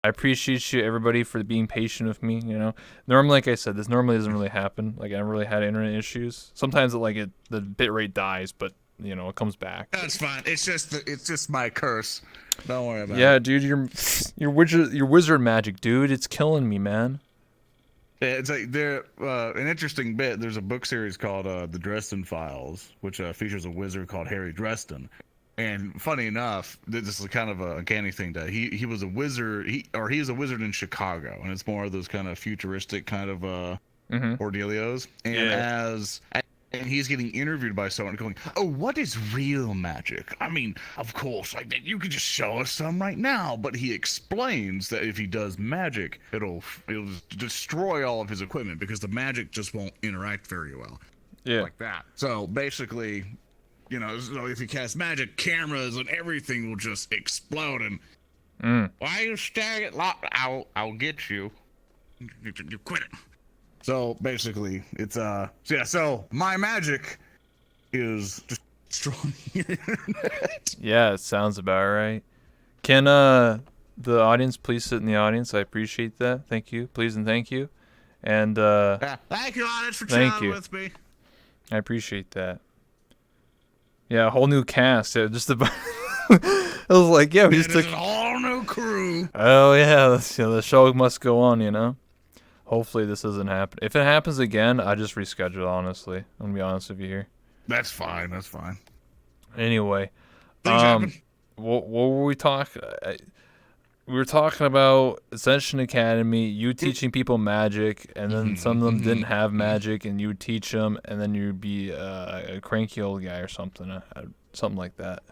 I appreciate you, everybody, for being patient with me. You know, normally, like I said, this normally doesn't really happen. Like I never really had internet issues. Sometimes the bit rate dies, but you know it comes back. That's fine. It's just my curse. Don't worry about it. Yeah, dude, your wizard magic, dude. It's killing me, man. Yeah, it's like there an interesting bit. There's a book series called The Dresden Files, which features a wizard called Harry Dresden. And funny enough, this is kind of a uncanny thing that he was a wizard. He is a wizard in Chicago, and it's more of those kind of futuristic kind of Mm-hmm. ordealios. And Yeah. and he's getting interviewed by someone going, "Oh, what is real magic? I mean, of course, like you could just show us some right now." But he explains that if he does magic, it'll destroy all of his equipment because the magic just won't interact very well, Yeah. like that. So basically, so if you cast magic, cameras and everything will just explode. And Mm. why are you staring at I'll get you. You quit it. So basically, it's so my magic is just destroying your internet. Yeah, it sounds about right. Can the audience please sit in the audience? I appreciate that. Thank you, please and thank you, and Yeah. Thank you, audience, for thank chatting you. with me. I appreciate that. Yeah, a whole new cast. Yeah, just about. I was like, yeah, we Yeah, just this took. is a whole new crew. Oh yeah, the show must go on. You know. Hopefully this doesn't happen. If it happens again, I just reschedule. Honestly, I'm gonna be honest with you here. That's fine. That's fine. Anyway, Things happen. what were we talking? We were talking about Ascension Academy. You teaching people magic, and then some of them didn't have magic, and you would teach them, and then you'd be a cranky old guy or something, something like that.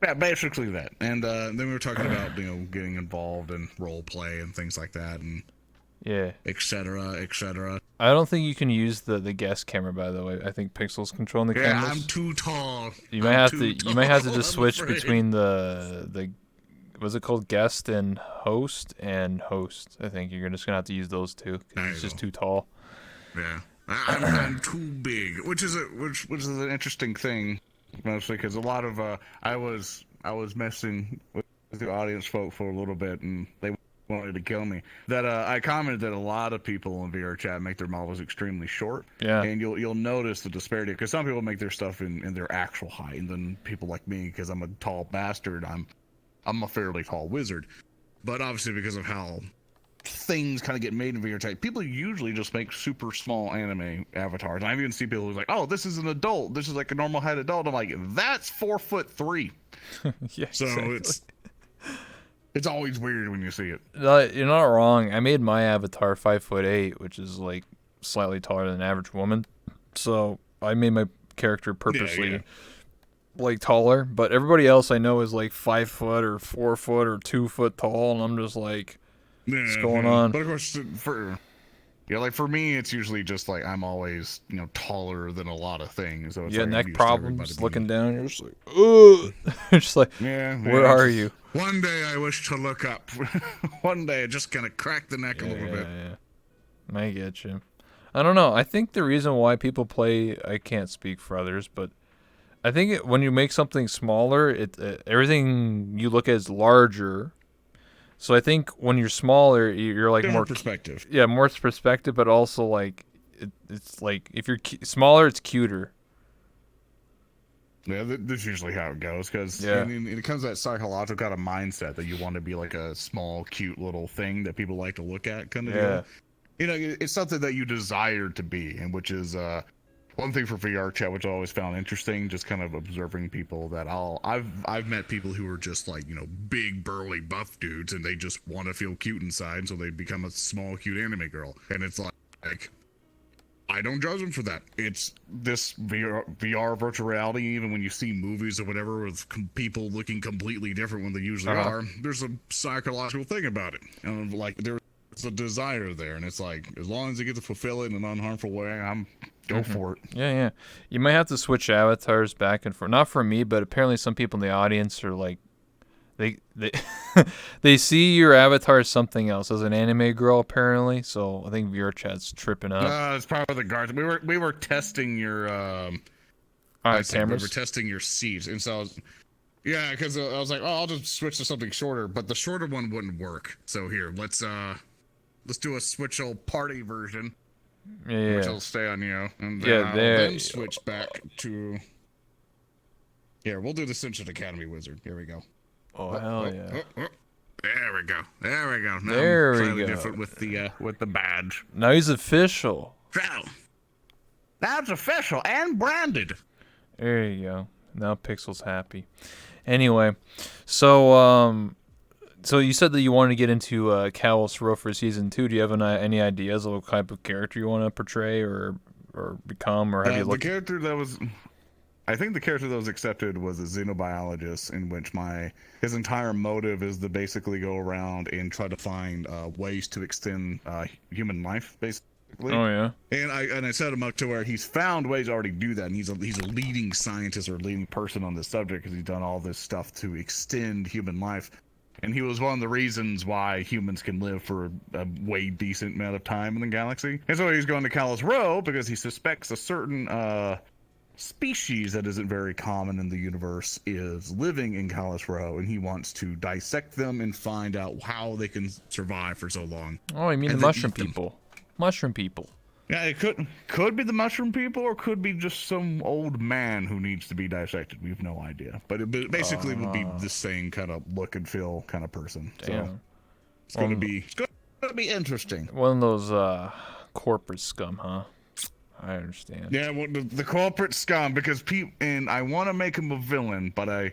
Yeah, basically that. And then we were talking about getting involved in role play and things like that, and Yeah. etc. etc. I don't think you can use the guest camera. By the way, I think Pixel's controlling the Yeah, cameras. I'm too tall. You might I'm have too to. You might have to tall, just I'm switch afraid. between the what's it called, guest and host I think you're just gonna have to use those two. 'Cause There it's you just go. too tall. Yeah, I'm too big, which is an interesting thing, mostly because a lot of I was messing with the audience folk for a little bit, and they wanted to kill me. That I commented that a lot of people in VR chat make their models extremely short, Yeah. and you'll notice the disparity because some people make their stuff in their actual height, and then people like me, because I'm a tall bastard, I'm a fairly tall wizard, but obviously because of how things kind of get made in VR chat, people usually just make super small anime avatars. And I even see people who's like, "Oh, this is an adult. This is like a normal height adult." I'm like, "That's 4'3". Yeah. So Exactly. it's always weird when you see it. No, you're not wrong. I made my avatar 5'8", which is like slightly taller than an average woman. So I made my character purposely Yeah. like taller. But everybody else I know is like 5 foot or 4 foot or 2 foot tall, and I'm just like, what's going on? But of course, like for me, it's usually just like I'm always taller than a lot of things. So it's You got like I'm neck used to everybody problems, being- looking down. You're just like, ugh. You're just like, Yeah. where are you? One day I wish to look up. One day I just kind of crack the neck a little bit. Yeah. I get you. I don't know. I think the reason why people play, I can't speak for others, but I think when you make something smaller, everything you look at is larger. So I think when you're smaller, you're like Different more perspective. yeah, more perspective, but also like it's like if you're smaller, it's cuter. Yeah, that's usually how it goes. Because Yeah. I mean, it comes to that psychological kind of mindset that you want to be like a small, cute little thing that people like to look at, kind of Yeah. deal. It's something that you desire to be, and which is one thing for VR chat, which I always found interesting, just kind of observing people that I've met people who are just like big, burly, buff dudes, and they just want to feel cute inside, so they become a small, cute anime girl, and it's like I don't judge them for that. It's this VR virtual reality. Even when you see movies or whatever with people looking completely different when they usually are, there's a psychological thing about it. And like there's a desire there, and it's like as long as you get to fulfill it in an unharmful way, I'm go for it. Yeah. You might have to switch avatars back and forth. Not for me, but apparently some people in the audience are like, they they see your avatar as something else, as an anime girl apparently. So I think VR chat's tripping up. It's probably the guards. We were testing your All right, we were cameras. testing your seat, and so Yeah, because I was like, oh, I'll just switch to something shorter, but the shorter one wouldn't work. So here, let's do a switchel party version, which Yeah. will stay on you, and then Yeah, I'll there. then switch back to. Here, we'll do the Cincinnati Academy Wizard. Here we go. Oh, hell yeah. There we go. There we go. Now There I'm we slightly go. different with the badge. Now he's official. So, now it's official and branded. There you go. Now Pixel's happy. Anyway, so so you said that you wanted to get into Kalos Row for season 2. Do you have any ideas of what type of character you want to portray or become, or have you looked? I think the character that was accepted was a xenobiologist, in which his entire motive is to basically go around and try to find ways to extend human life, basically. Oh yeah. And I set him up to where he's found ways to already do that, and he's a leading scientist or leading person on this subject because he's done all this stuff to extend human life. And he was one of the reasons why humans can live for a way decent amount of time in the galaxy. And so he's going to Kalos Row because he suspects a certain species that isn't very common in the universe is living in Kalos Row, and he wants to dissect them and find out how they can survive for so long. Oh, you mean the mushroom people? Mushroom people. Yeah, it could be the mushroom people, or could be just some old man who needs to be dissected. We have no idea, but it basically would be the same kind of look and feel kind of person. Damn. So it's gonna be interesting. One of those corporate scum, huh? I understand. Yeah, well, the corporate scum, because and I want to make him a villain, but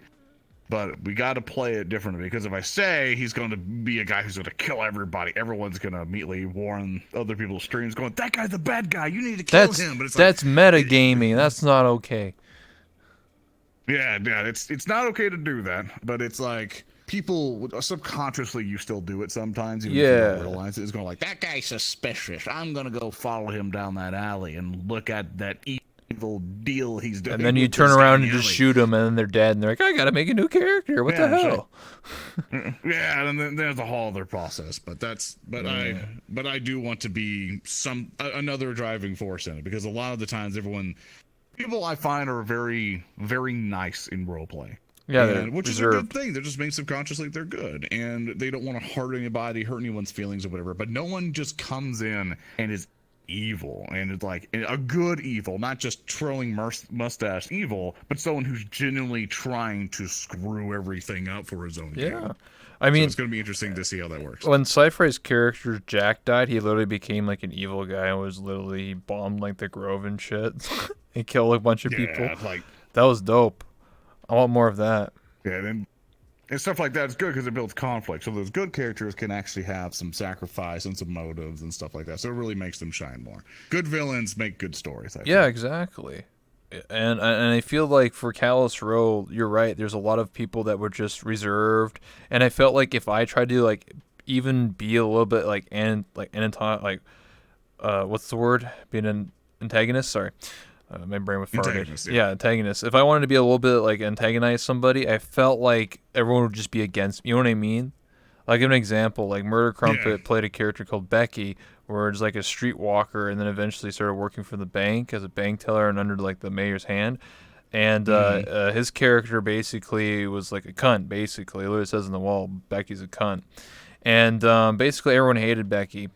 we got to play it differently, because if I say he's going to be a guy who's going to kill everybody, everyone's going to immediately warn other people's streams, going, "That guy's the bad guy. You need to kill him." But that's metagaming. That's not okay. Yeah, it's not okay to do that, but it's like people subconsciously you still do it sometimes. Even if you don't realize it. It's going like, "That guy's suspicious. I'm going to go follow him down that alley and look at that evil deal he's doing." And then you turn around and just shoot them, and then they're dead, and they're like, "I gotta make a new character. What the hell?" Yeah, and then there's a whole other process, but I do want to be another driving force in it, because a lot of the times people I find are very, very nice in roleplay. Yeah, which is a good thing. They're just being subconsciously they're good, and they don't want to hurt anybody, hurt anyone's feelings or whatever. But no one just comes in and is evil, and it's like a good evil, not just twirling mustache evil, but someone who's genuinely trying to screw everything up for his own gain. I mean, so it's going to be interesting to see how that works. When Cypher's character Jack died, he literally became like an evil guy and was literally bombed like the Grove and shit. He killed a bunch of people. That was dope. I want more of that. Yeah, and stuff like that is good because it builds conflict. So those good characters can actually have some sacrifice and some motives and stuff like that. So it really makes them shine more. Good villains make good stories. I think. Exactly. And I feel like for Kalos Row, you're right. There's a lot of people that were just reserved, and I felt like if I tried to like even be a little bit like what's the word? Being an antagonist. Sorry. My brain was farted. Antagonist, Antagonist. If I wanted to be a little bit like antagonize somebody, I felt like everyone would just be against me. You know what I mean? I'll give an example. Like Murder Crumpet played a character called Becky, where it's like a streetwalker, and then eventually started working for the bank as a bank teller and under like the mayor's hand. And his character basically was like a cunt. Basically, it literally says on the wall, "Becky's a cunt." And basically, everyone hated Becky.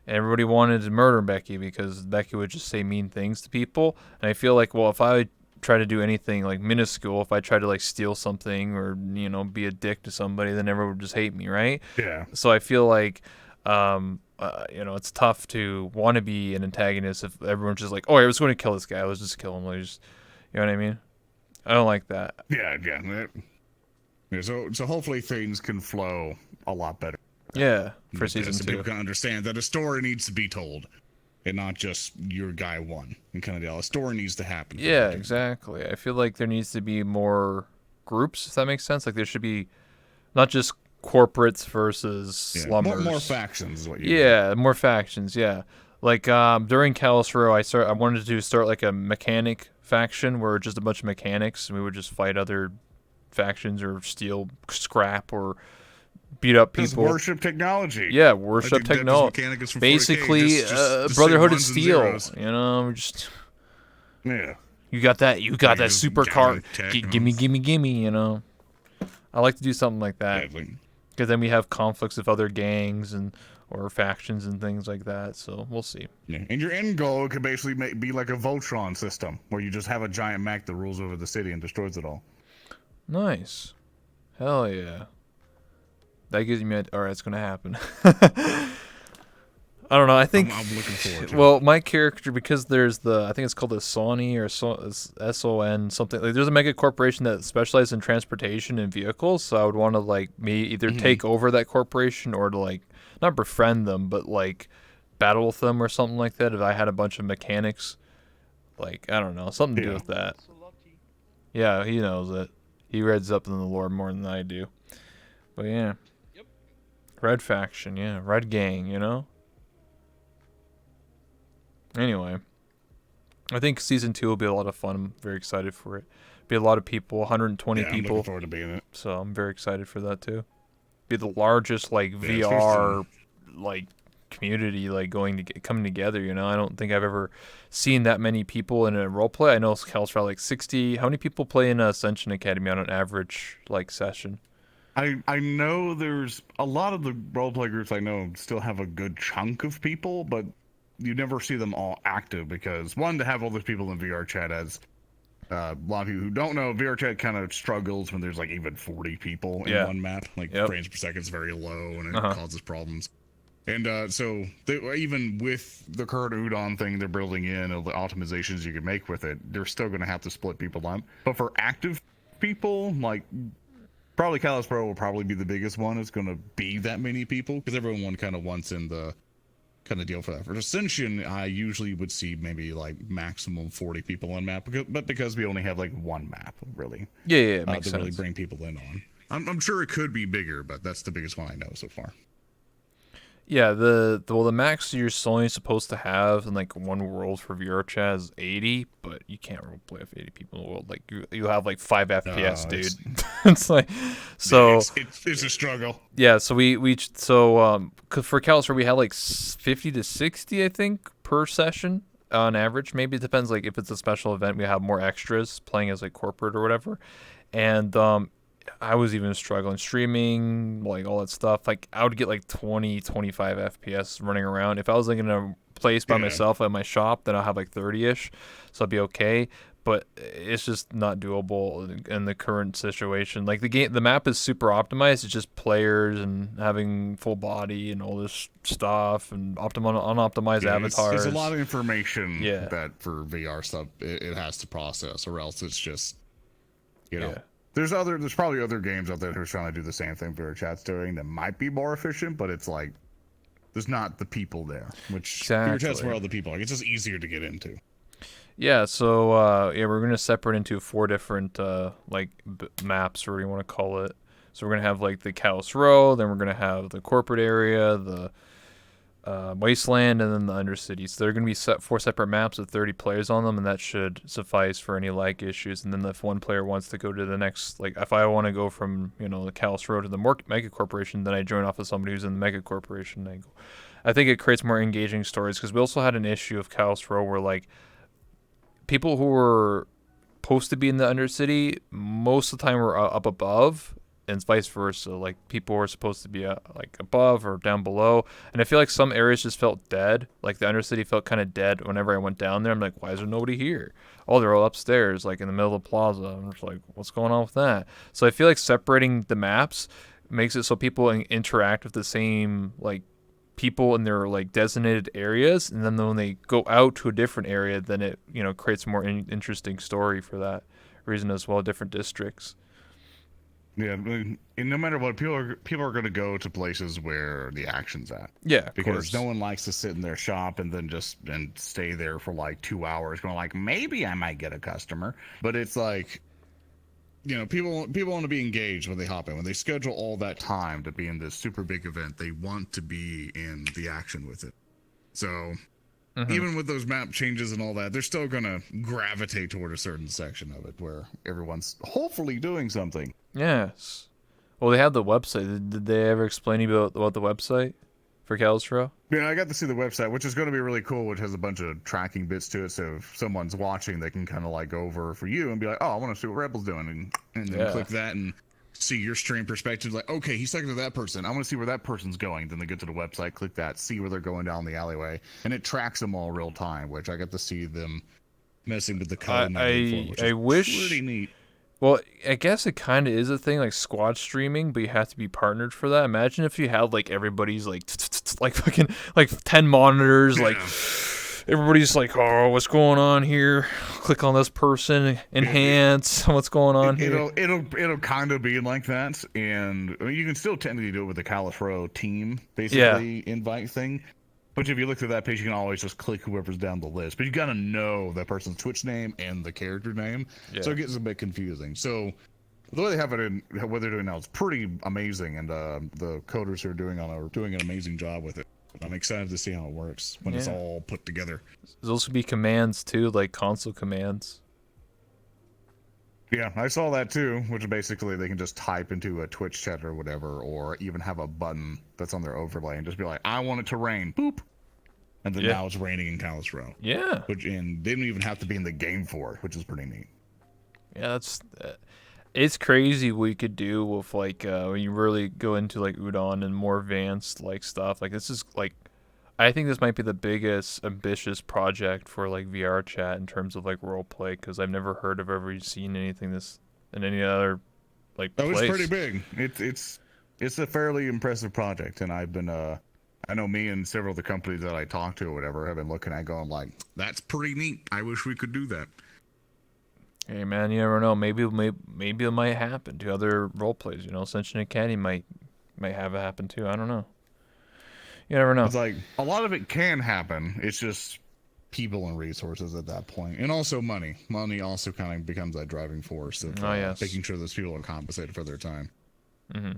Everybody wanted to murder Becky because Becky would just say mean things to people. And I feel like, well, if I try to do anything like minuscule, if I try to like steal something or, be a dick to somebody, then everyone would just hate me, right? Yeah. So I feel like, it's tough to want to be an antagonist if everyone's just like, "Oh, I was going to kill this guy. Let's just kill him." Like, just, you know what I mean? I don't like that. Yeah. So hopefully things can flow a lot better. Yeah, for season 2. People can understand that a story needs to be told, and not just your guy won and kind of deal. A story needs to happen. Yeah, exactly. I feel like there needs to be more groups, if that makes sense. Like there should be not just corporates versus slummers. More factions is what you mean. More factions, yeah. Like during Kalos Row, I wanted to start like a mechanic faction where just a bunch of mechanics, and we would just fight other factions or steal scrap or beat up people. Just worship technology. Yeah, worship technology. Basically, Brotherhood of Steel. Just you got that. You got that super car. Gimme. I like to do something like that Definitely. because then we have conflicts with other gangs and or factions and things like that. So we'll see. Yeah. And your end goal could basically be like a Voltron system, where you just have a giant mech that rules over the city and destroys it all. Nice. Hell yeah. That gives me alright, it's gonna happen. I don't know. I think. I'm looking forward to it. Well, my character, because there's I think it's called the Sony or SON something. Like, there's a mega corporation that specializes in transportation and vehicles. So I would want to like me either take over that corporation or to like not befriend them, but like battle with them or something like that. If I had a bunch of mechanics, like I don't know, something to do with that. Yeah, he knows it. He reads up in the lore more than I do. But yeah, Red faction, yeah, Red gang, you know. Anyway, I think season 2 will be a lot of fun. I'm very excited for it. Be a lot of people, 120 Yeah, I'm people. looking forward to being it. So I'm very excited for that too. Be the largest like Yeah, VR like community like coming together. You know, I don't think I've ever seen that many people in a role play. I know Cal's for like 60. How many people play in Ascension Academy on an average like session? I know there's a lot of the roleplay groups I know still have a good chunk of people, but you never see them all active because one, to have all those people in VR chat, as a lot of people who don't know, VR chat kind of struggles when there's like even 40 people in one map. Like frames per second is very low and it causes problems. And so even with the current Udon thing they're building in, the optimizations you can make with it, they're still going to have to split people up. But for active people, like probably Kalos Pro will probably be the biggest one. It's going to be that many people because everyone kind of wants in the kind of deal for that. For Ascension, I usually would see maybe like maximum 40 people on map, but because we only have like one map, really. Yeah, it makes to sense. really bring people in on. I'm sure it could be bigger, but that's the biggest one I know so far. Yeah, the max you're only supposed to have in like one world for VR chat is 80, but you can't roleplay with 80 people in the world. Like you have like 5 FPS, dude. It's like so. Yeah, it's a struggle. Yeah, so cause for Calister we had like 50 to 60, I think, per session on average. Maybe it depends. Like if it's a special event, we have more extras playing as like corporate or whatever, and I was even struggling streaming, like all that stuff. Like I would get like 20, 25 FPS running around. If I was like in a place by myself at my shop, then I'll have like 30-ish, so I'd be okay. But it's just not doable in the current situation. Like the map is super optimized. It's just players and having full body and all this stuff and unoptimized avatars. It's a lot of information that for VR stuff it has to process, or else it's just, you know. There's probably other games out there who are trying to do the same thing VR chat's doing that might be more efficient, but it's like there's not the people there, which VR chat's where all the people are. It's just easier to get into. Yeah, so we're gonna separate into 4 different maps, or what you want to call it. So we're gonna have like the Kalos Row, then we're gonna have the corporate area, the Wasteland, and then the Undercity. So they're gonna be 4 separate maps with 30 players on them, and that should suffice for any lag issues. And then if one player wants to go to the next, like if I want to go from the Kalos Row to the Mega Corporation, then I join off with somebody who's in the Mega Corporation. I think it creates more engaging stories because we also had an issue of Kalos Row where like people who were supposed to be in the Undercity most of the time were up above, and vice versa. Like people were supposed to be like above or down below, and I feel like some areas just felt dead. Like the Undercity felt kind of dead whenever I went down there. I'm like, why is there nobody here? Oh, they're all upstairs, like in the middle of the plaza. I'm just like, what's going on with that? So I feel like separating the maps makes it so people interact with the same like people in their like designated areas, and then when they go out to a different area, then it creates a more interesting story for that reason as well. Different districts. Yeah, and no matter what, people are going to go to places where the action's at. Yeah, because no one likes to sit in their shop and then and stay there for like 2 hours, going like, maybe I might get a customer. But it's like, people want to be engaged when they hop in. When they schedule all that time to be in this super big event, they want to be in the action with it. So even with those map changes and all that, they're still going to gravitate toward a certain section of it where everyone's hopefully doing something. Yes. Well, they have the website. Did they ever explain about the website for Kalos Row? Yeah, I got to see the website, which is going to be really cool, which has a bunch of tracking bits to it. So if someone's watching, they can kind of like go over for you and be like, oh, I want to see what Rebel's doing. And then click that and see your stream perspective. Like, okay, he's talking to that person. I want to see where that person's going. Then they get to the website, click that, see where they're going down the alleyway, and it tracks them all real time. Which I get to see them messing with the code in my game form, which I is wish. pretty neat. Well, I guess it kind of is a thing like squad streaming, but you have to be partnered for that. Imagine if you had like everybody's like fucking like 10 monitors, like Yeah. everybody's like, oh, what's going on here? Click on this person, enhance. What's going on here? It'll kind of be like that, and I mean, you can still technically do it with the Callus Row team, Yeah, basically invite thing. But if you look through that page, you can always just click whoever's down the list. But you gotta know that person's Twitch name and the character name, yeah, so it gets a bit confusing. So the way they have it in what they're doing now is pretty amazing, and the coders who are doing an amazing job with it. I'm excited to see how it works when it's yeah. all put together. Those could be commands too, like console commands. Yeah, I saw that too, which basically they can just type into a Twitch chat or whatever, or even have a button that's on their overlay and just be like, I want it to rain. Boop. And then Yeah, now it's raining in Callus Row. yeah, And they don't even have to be in the game for it, which is pretty neat. yeah. That's it's crazy what you could do with like when you really go into like Udon and more advanced like stuff. Like this is like I think this might be the biggest ambitious project for like VR chat in terms of like role play because I've never heard of ever seen anything this in any other like Oh, it's pretty place. big. It's a fairly impressive project, and I've been I know me and several of the companies that I talk to or whatever have been looking at going like, that's pretty neat. I wish we could do that. Hey man, you never know. Maybe it might happen to other role plays. You know, Ascension Academy might have it happen too. I don't know. You never know. It's like a lot of it can happen. It's just people and resources at that point, and also money. Money also kind of becomes that driving force of Oh yes. making sure those people are compensated for their time. Hmm.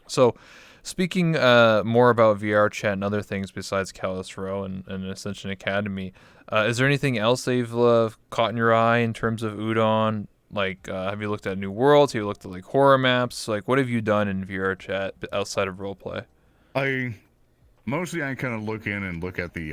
So, speaking more about VR chat and other things besides Callus Row and Ascension Academy, is there anything else they've caught in your eye in terms of Udon? Like, have you looked at new worlds? Have you looked at like horror maps? Like, what have you done in VR chat outside of roleplay? I Mostly I kind of look in and look at the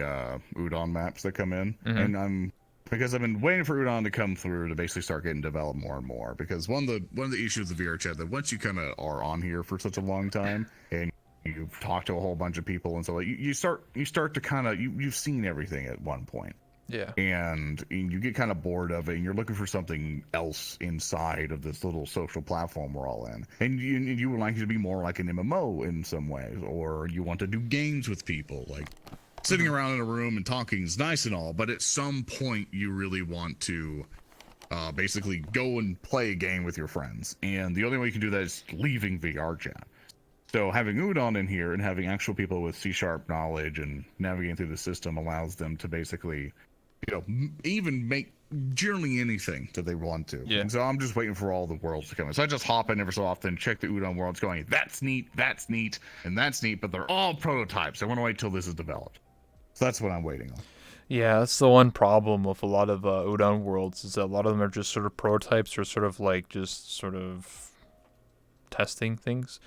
Udon maps that come in, Hmm. and because I've been waiting for Udon to come through to basically start getting developed more and more. Because one of the issues with the VR chat that once you kind of are on here for such a long time and you've talked to a whole bunch of people and so like, you start to kind of you've seen everything at one point. Yeah. And you get kind of bored of it and you're looking for something else inside of this little social platform we're all in, and you would like it to be more like an MMO in some ways, or you want to do games with people. Like sitting around in a room and talking is nice and all, but at some point you really want to basically go and play a game with your friends, and the only way you can do that is leaving VR chat. So having Udon in here and having actual people with C# knowledge and navigating through the system allows them to basically, even make generally anything that they want to. Yeah. And so I'm just waiting for all the worlds to come in. So I just hop in every so often, check the Udon worlds, going, that's neat, and that's neat, but they're all prototypes. I want to wait till this is developed. So that's what I'm waiting on. Yeah, that's the one problem with a lot of Udon worlds is that a lot of them are just sort of prototypes or sort of like just sort of testing things.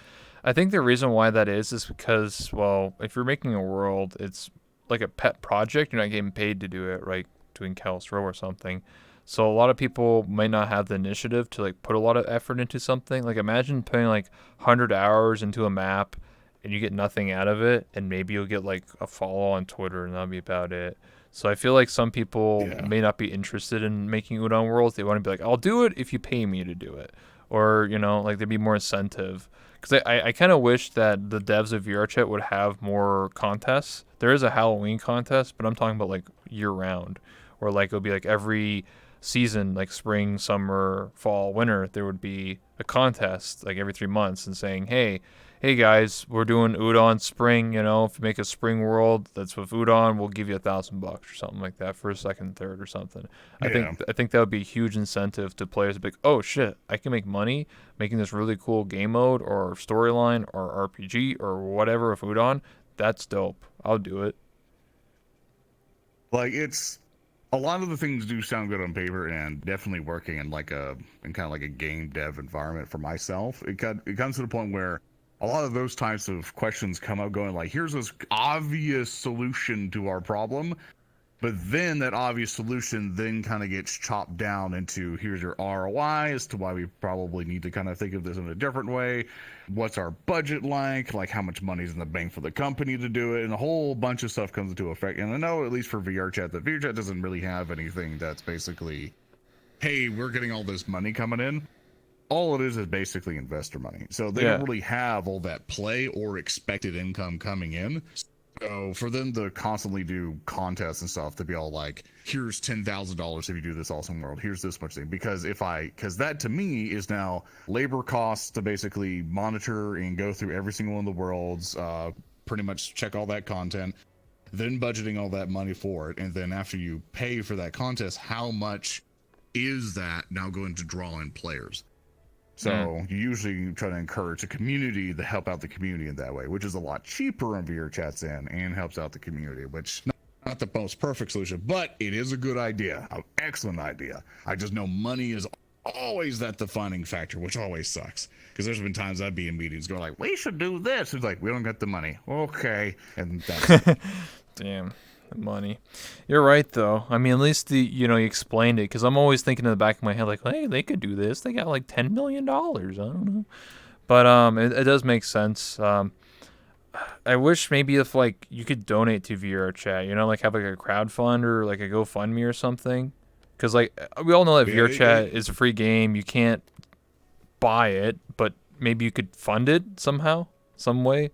I think the reason why that is because, well, if you're making a world, it's like a pet project. You're not getting paid to do it, right? Doing Callus Row or something. So a lot of people might not have the initiative to like put a lot of effort into something. Like imagine putting like 100 hours into a map and you get nothing out of it, and maybe you'll get like a follow on Twitter and that'll be about it. So I feel like some people Yeah. may not be interested in making Udon worlds. They want to be like, I'll do it if you pay me to do it, or like there'd be more incentive. Because I kind of wish that the devs of VRChat would have more contests. There is a Halloween contest, but I'm talking about like year round, or like it'll be like every season, like spring, summer, fall, winter, there would be a contest like every 3 months and saying, hey guys, we're doing Udon spring. If you make a spring world that's with Udon, we'll give you $1,000 or something like that for a second, third, or something. Yeah. I think that would be a huge incentive to players to be like, oh shit, I can make money making this really cool game mode or storyline or RPG or whatever with Udon. That's dope. I'll do it. Like it's a lot of the things do sound good on paper, and definitely working in kind of like a game dev environment for myself. It comes to the point where a lot of those types of questions come up going like, here's this obvious solution to our problem. But then that obvious solution then kind of gets chopped down into here's your ROI as to why we probably need to kind of think of this in a different way. What's our budget like how much money's in the bank for the company to do it, and a whole bunch of stuff comes into effect. And I know at least for VRChat that VRChat doesn't really have anything that's basically, hey, we're getting all this money coming in. All it is basically investor money. So they don't really have all that play or expected income coming in. So for them to constantly do contests and stuff to be all like, here's $10,000 if you do this awesome world, here's this much thing. Because that to me is now labor costs to basically monitor and go through every single one of the worlds, pretty much check all that content, then budgeting all that money for it. And then after you pay for that contest, how much is that now going to draw in players? So you usually try to encourage the community to help out the community in that way, which is a lot cheaper on VRChat's end and helps out the community, which not the most perfect solution, but it is a good idea, an excellent idea. I just know money is always that defining factor, which always sucks. Because there's been times I'd be in meetings going like, we should do this. It's like, we don't got the money. Okay. And that's Damn. Money. You're right though. I mean, at least you explained it, because I'm always thinking in the back of my head like, hey, they could do this. They got like $10 million. I don't know. But it does make sense. I wish maybe if like you could donate to VRChat, like have like a crowdfund or like a GoFundMe or something. Because like we all know that VRChat is a free game. You can't buy it, but maybe you could fund it somehow, some way.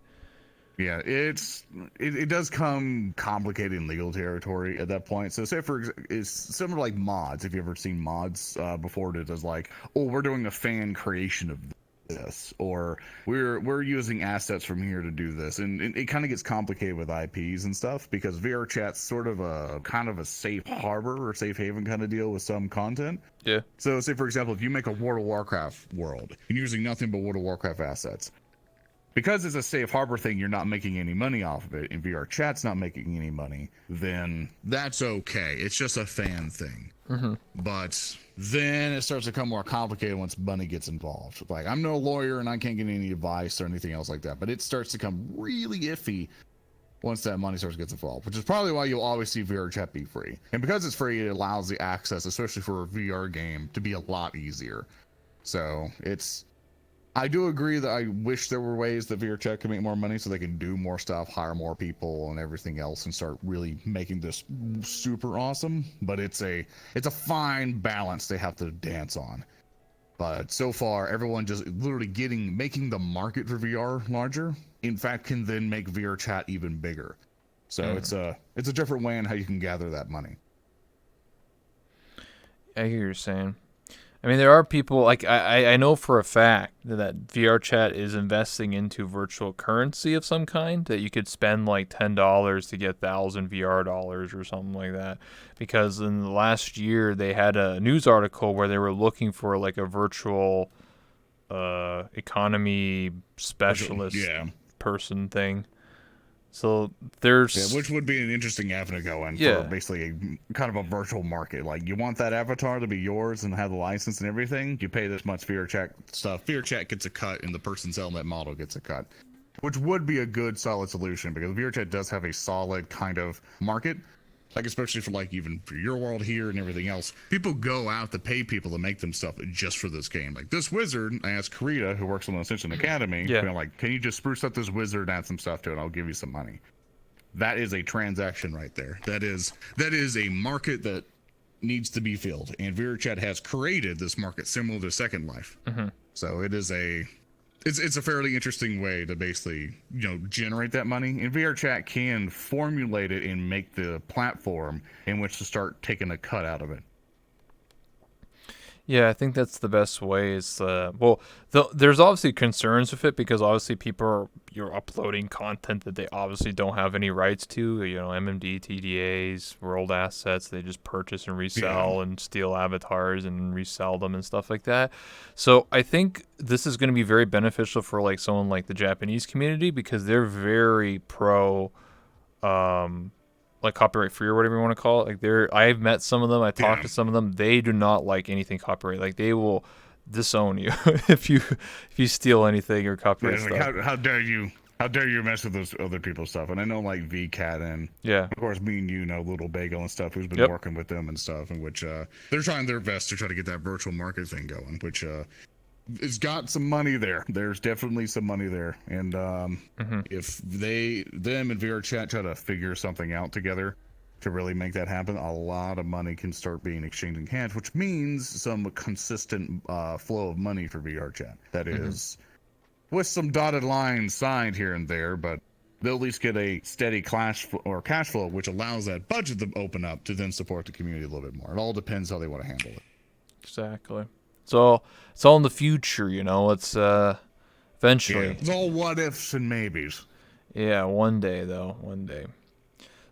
Yeah, it does come complicated in legal territory at that point. So say it's similar like mods. If you ever seen mods before, it does like, oh, we're doing a fan creation of this, or we're using assets from here to do this, and it kind of gets complicated with IPs and stuff, because VRChat's sort of a kind of a safe harbor or safe haven kind of deal with some content. Yeah. So say for example, if you make a World of Warcraft world and using nothing but World of Warcraft assets, because it's a safe harbor thing, you're not making any money off of it, and VRChat's not making any money, then that's okay. It's just a fan thing. Mm-hmm. But then it starts to become more complicated once money gets involved. Like, I'm no lawyer and I can't get any advice or anything else like that, but it starts to become really iffy once that money starts to get involved, which is probably why you'll always see VRChat be free. And because it's free, it allows the access, especially for a VR game, to be a lot easier. So I do agree that I wish there were ways that VRChat could make more money so they can do more stuff, hire more people and everything else, and start really making this super awesome. But it's a fine balance they have to dance on. But so far, everyone just literally making the market for VR larger, in fact, can then make VRChat even bigger. So it's a different way in how you can gather that money. I hear you're saying. I mean, there are people, like, I know for a fact that VRChat is investing into virtual currency of some kind, that you could spend like $10 to get 1,000 VR dollars or something like that. Because in the last year, they had a news article where they were looking for like a virtual economy specialist person thing. So there's which would be an interesting avenue to go in for basically kind of a virtual market. Like, you want that avatar to be yours and have the license and everything, you pay this much VRChat stuff. VRChat gets a cut and the person selling that model gets a cut, which would be a good solid solution, because VRChat does have a solid kind of market. Like, especially for like even for your world here and everything else, people go out to pay people to make them stuff just for this game. Like this wizard, I asked Karita, who works on the Ascension Academy, like, can you just spruce up this wizard and add some stuff to it? I'll give you some money. That is a transaction right there. That is a market that needs to be filled, and VRChat has created this market similar to Second Life. Mm-hmm. So it is it's a fairly interesting way to basically, generate that money. And VRChat can formulate it and make the platform in which to start taking a cut out of it. Yeah, I think that's the best way. Is there's obviously concerns with it, because obviously you're uploading content that they obviously don't have any rights to. MMD, TDAs, world assets. They just purchase and resell and steal avatars and resell them and stuff like that. So I think this is going to be very beneficial for like someone like the Japanese community, because they're very pro. Like copyright free or whatever you want to call it. Like I've met some of them. I talked to some of them. They do not like anything copyright. Like they will disown you if you steal anything or copyright stuff. Like, how dare you How dare you mess with those other people's stuff? And I know like VCat and Yeah. of course me and you know Little Bagel and stuff who's been Yep. working with them and stuff, in which they're trying their best to try to get that virtual market thing going, which it's got some money there. There's definitely some money there. And if them and VRChat try to figure something out together to really make that happen, a lot of money can start being exchanged in hands, which means some consistent flow of money for VRChat. That is with some dotted lines signed here and there, but they'll at least get a steady cash flow, which allows that budget to open up to then support the community a little bit more. It all depends how they want to handle it. Exactly. So it's all in the future, you know. It's eventually. Yeah, it's all what ifs and maybes. Yeah, one day though, one day.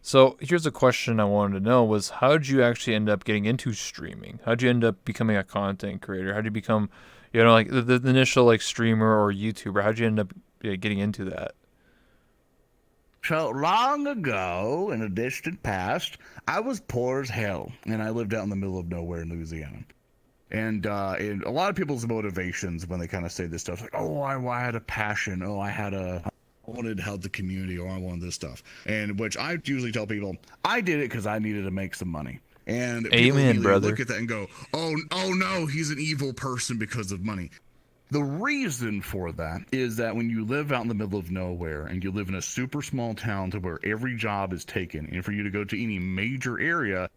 So here's a question I wanted to know was how did you actually end up getting into streaming? How did you end up becoming a content creator? How did you become, you know, like the initial like streamer or YouTuber? How did you end up getting into that? So long ago, in a distant past, I was poor as hell, and I lived out in the middle of nowhere in Louisiana. And a lot of people's motivations when they kind of say this stuff, like, oh, I had a passion, oh, I wanted to help the community, or I wanted this stuff. And which I usually tell people, I did it because I needed to make some money. And people Amen, brother. look at that and go, oh no, he's an evil person because of money. The reason for that is that when you live out in the middle of nowhere and you live in a super small town to where every job is taken, and for you to go to any major area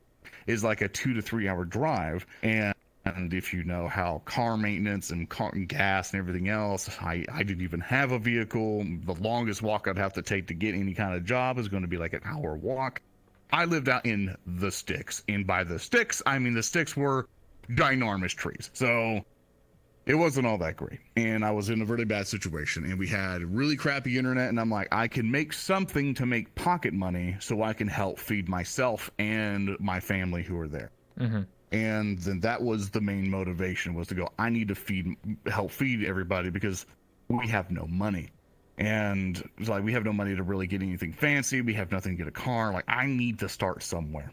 is like a 2 to 3 hour drive, and if you know how car maintenance and car and gas and everything else, I didn't even have a vehicle. The longest walk I'd have to take to get any kind of job is going to be like an hour walk. I lived out in the sticks, and by the sticks, I mean the sticks were ginormous trees. So it wasn't all that great. And I was in a really bad situation, and we had really crappy internet, and I'm like, I can make something to make pocket money so I can help feed myself and my family who are there. And then that was the main motivation, was to go, I need to help feed everybody because we have no money. And it's like, we have no money to really get anything fancy. We have nothing to get a car. Like, I need to start somewhere.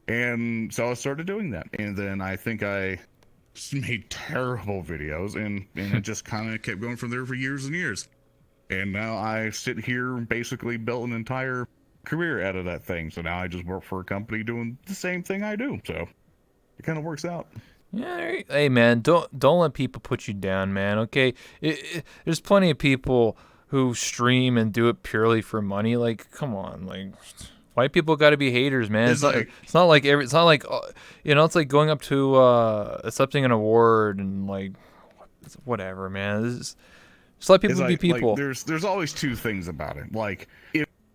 And so I started doing that. And then I think I made terrible videos, and it just kind of kept going from there for years and years. And now I sit here and basically built an entire career out of that thing. So now I just work for a company doing the same thing I do. So it kind of works out. Yeah, hey man, don't let people put you down, man. Okay, there's plenty of people who stream and do it purely for money. Like, come on, like white people got to be haters, man. It's not like you know, it's like going up to accepting an award and like whatever, man. Just let people be people. Like, there's always two things about it. Like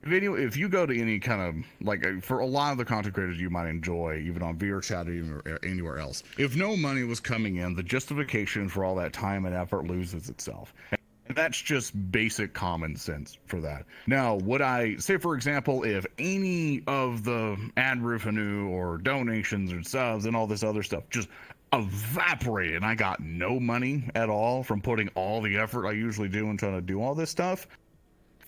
if you go to any kind of, like, for a lot of the content creators you might enjoy, even on VRChat or even anywhere else, if no money was coming in, the justification for all that time and effort loses itself. And that's just basic common sense for that. Now, would I say, for example, if any of the ad revenue or donations or subs and all this other stuff just evaporated and I got no money at all from putting all the effort I usually do in trying to do all this stuff,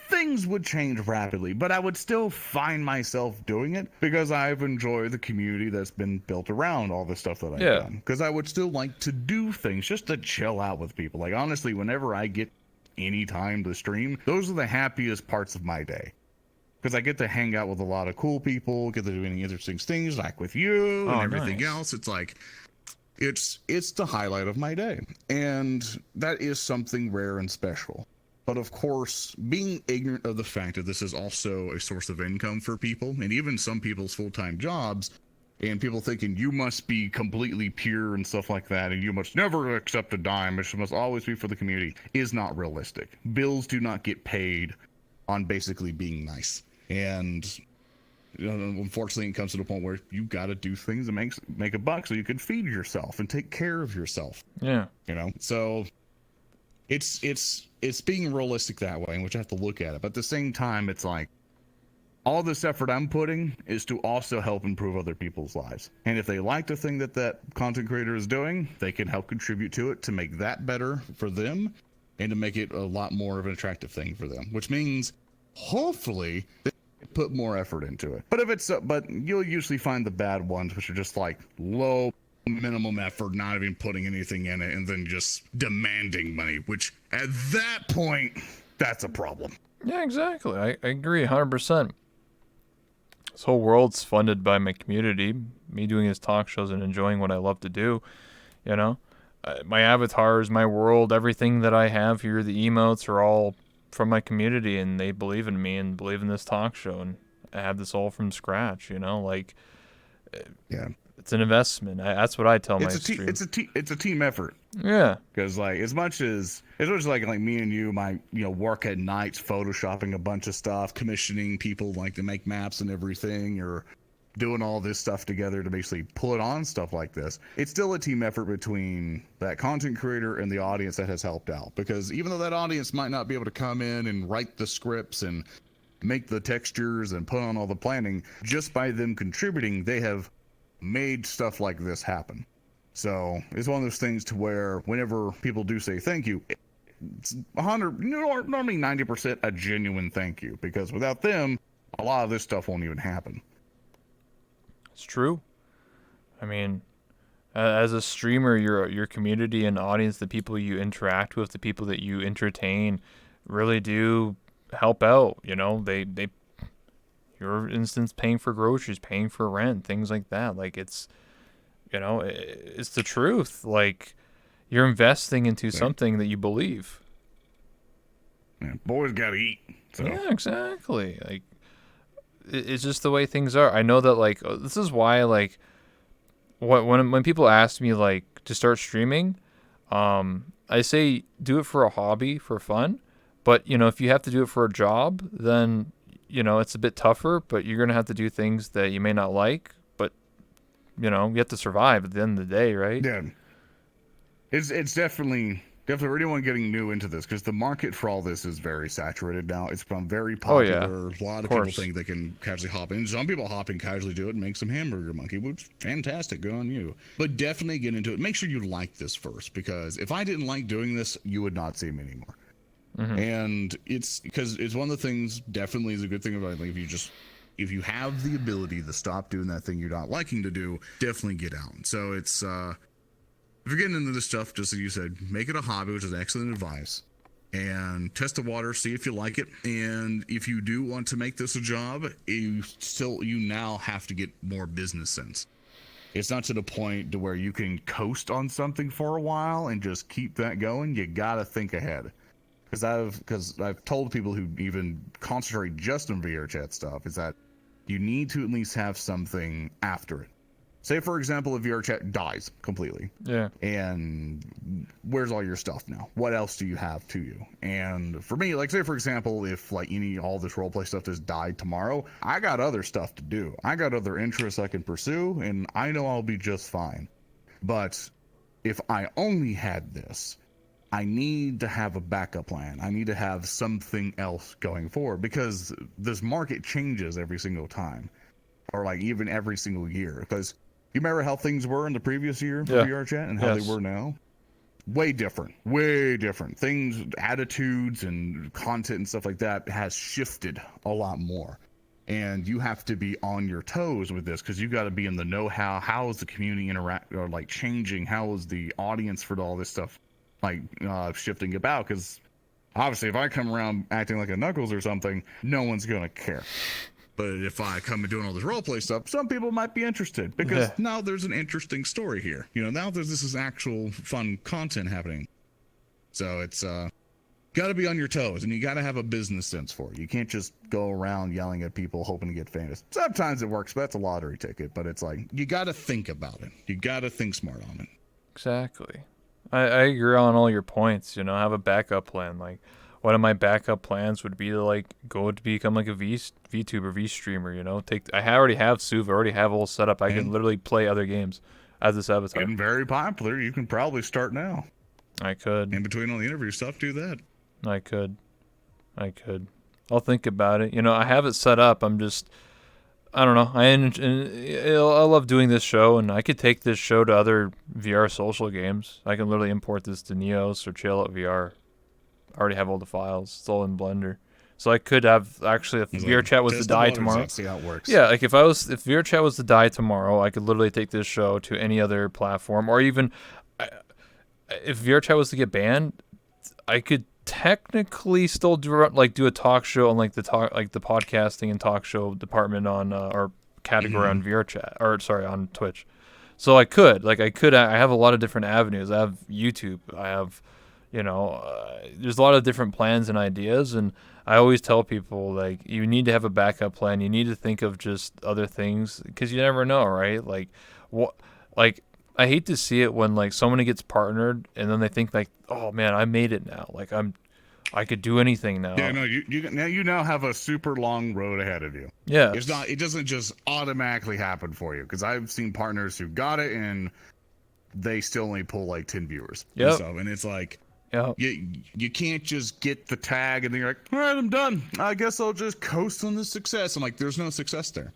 things would change rapidly, but I would still find myself doing it because I've enjoyed the community that's been built around all the stuff that I've done. Because I would still like to do things just to chill out with people. Like, honestly, whenever I get any time to stream, those are the happiest parts of my day. Because I get to hang out with a lot of cool people, get to do any interesting things like with you and everything else. It's like, it's the highlight of my day. And that is something rare and special. But of course, being ignorant of the fact that this is also a source of income for people, and even some people's full-time jobs, and people thinking you must be completely pure and stuff like that, and you must never accept a dime, it must always be for the community, is not realistic. Bills do not get paid on basically being nice. And you know, unfortunately, it comes to the point where you got to do things that make a buck so you can feed yourself and take care of yourself. Yeah. You know, so it's being realistic that way, in which I have to look at it. But at the same time, it's like, all this effort I'm putting is to also help improve other people's lives. And if they like the thing that content creator is doing, they can help contribute to it to make that better for them and to make it a lot more of an attractive thing for them, which means hopefully they put more effort into it. But you'll usually find the bad ones, which are just like low minimum effort, not even putting anything in it, and then just demanding money, which at that point, that's a problem. Yeah, exactly. I agree 100%. This whole world's funded by my community, me doing his talk shows and enjoying what I love to do, you know? My avatars, my world, everything that I have here, the emotes are all from my community, and they believe in me and believe in this talk show, and I have this all from scratch, you know? Like, Yeah. it's an investment. That's what I tell my It's stream. it's a team effort. Yeah. Because like as much as like me and you might work at nights photoshopping a bunch of stuff, commissioning people like to make maps and everything, or doing all this stuff together to basically put on stuff like this, it's still a team effort between that content creator and the audience that has helped out. Because even though that audience might not be able to come in and write the scripts and make the textures and put on all the planning, just by them contributing, they have made stuff like this happen. So it's one of those things to where whenever people do say thank you, it's 100, normally 90% a genuine thank you, because without them, a lot of this stuff won't even happen. It's true. I mean, as a streamer, your community and audience, the people you interact with, the people that you entertain, really do help out. You know, they your instance paying for groceries, paying for rent, things like that. Like it's the truth. Like you're investing into Yeah. something that you believe. Yeah, boys gotta eat. So Yeah, exactly. Like it's just the way things are. I know that like this is why like when people ask me like to start streaming, I say do it for a hobby for fun, but if you have to do it for a job, then it's a bit tougher. But you're gonna have to do things that you may not like, but you have to survive at the end of the day, right? yeah, it's definitely for anyone getting new into this, because the market for all this is very saturated now. It's become very Oh yeah, popular. A lot of of people course. think they can casually hop in. Some people hop in casually, do it, and make some hamburger monkey, which is fantastic. Good on you. But definitely get into it. Make sure you like this first, because if I didn't like doing this, you would not see me anymore. Hmm. And it's because it's one of the things. Definitely is a good thing about it. Like if you have the ability to stop doing that thing you're not liking to do, definitely get out. So it's if you're getting into this stuff, just as you said, make it a hobby, which is excellent advice, and test the water, see if you like it. And if you do want to make this a job, you now have to get more business sense. It's not to the point to where you can coast on something for a while and just keep that going. You gotta think ahead. Because I've told people who even concentrate just on VR chat stuff is that you need to at least have something after it. Say, for example, if VR chat dies completely, Yeah. and where's all your stuff now? What else do you have to you? And for me, like, say, for example, if like all this roleplay stuff just died tomorrow, I got other stuff to do. I got other interests I can pursue, and I know I'll be just fine. But if I only had this, I need to have a backup plan. I need to have something else going forward, because this market changes every single time, or like even every single year. Because you remember how things were in the previous year for Yeah. VR chat and how they Yes. were now? Way different. Way different. Things, attitudes, and content and stuff like that has shifted a lot more. And you have to be on your toes with this, because you got to be in the know-how. How is the community interact or like changing? How is the audience for all this stuff like shifting about? Because obviously, if I come around acting like a Knuckles or something, no one's gonna care. But if I come and doing all this roleplay stuff, some people might be interested, because Yeah. now there's an interesting story here. Now this is actual fun content happening. So it's got to be on your toes, and you got to have a business sense for it. You can't just go around yelling at people hoping to get famous. Sometimes it works, but that's a lottery ticket. But it's like you got to think about it. You got to think smart on it. Exactly. I agree on all your points. Have a backup plan. Like, one of my backup plans would be to like go to become like a VTuber, V streamer. I already have Suva, already have all set up. I can And literally play other games as this avatar. getting very popular. You can probably start now. I could. In between all the interview stuff, do that. I could. I'll think about it. I have it set up. I don't know. I love doing this show, and I could take this show to other VR social games. I can literally import this to Neos or Chill Out VR. I already have all the files. It's all in Blender. So I could have actually, if VR chat was to die tomorrow. See how it works. Yeah, like if VR chat was to die tomorrow, I could literally take this show to any other platform, or even if VR chat was to get banned, I could technically still do a talk show on like the podcasting and talk show department on our category on VR chat, or sorry, on Twitch. So I have a lot of different avenues. I have YouTube. I have, there's a lot of different plans and ideas, and I always tell people like you need to have a backup plan. You need to think of just other things because you never know, right? Like what, like I hate to see it when like somebody gets partnered and then they think like, oh man, I made it now. Like I could do anything now. Yeah, no, you now have a super long road ahead of you. Yeah, it doesn't just automatically happen for you, because I've seen partners who got it and they still only pull like 10 viewers. Yep. And it's like, yeah, you can't just get the tag and then you're like, all right, I'm done. I guess I'll just coast on the success. I'm like, there's no success there.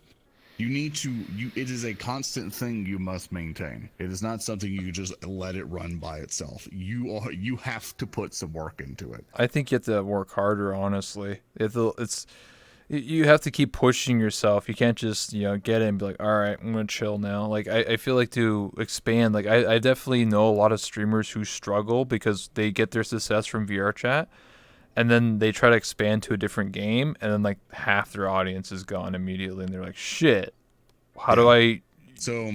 You need to, it is a constant thing you must maintain. It is not something you just let it run by itself. You have to put some work into it. I think you have to work harder, honestly. You have to keep pushing yourself. You can't just, get it and be like, all right, I'm going to chill now. Like, I feel like to expand, like, I definitely know a lot of streamers who struggle because they get their success from VR chat and then they try to expand to a different game and then, like, half their audience is gone immediately and they're like, shit, how do I, so,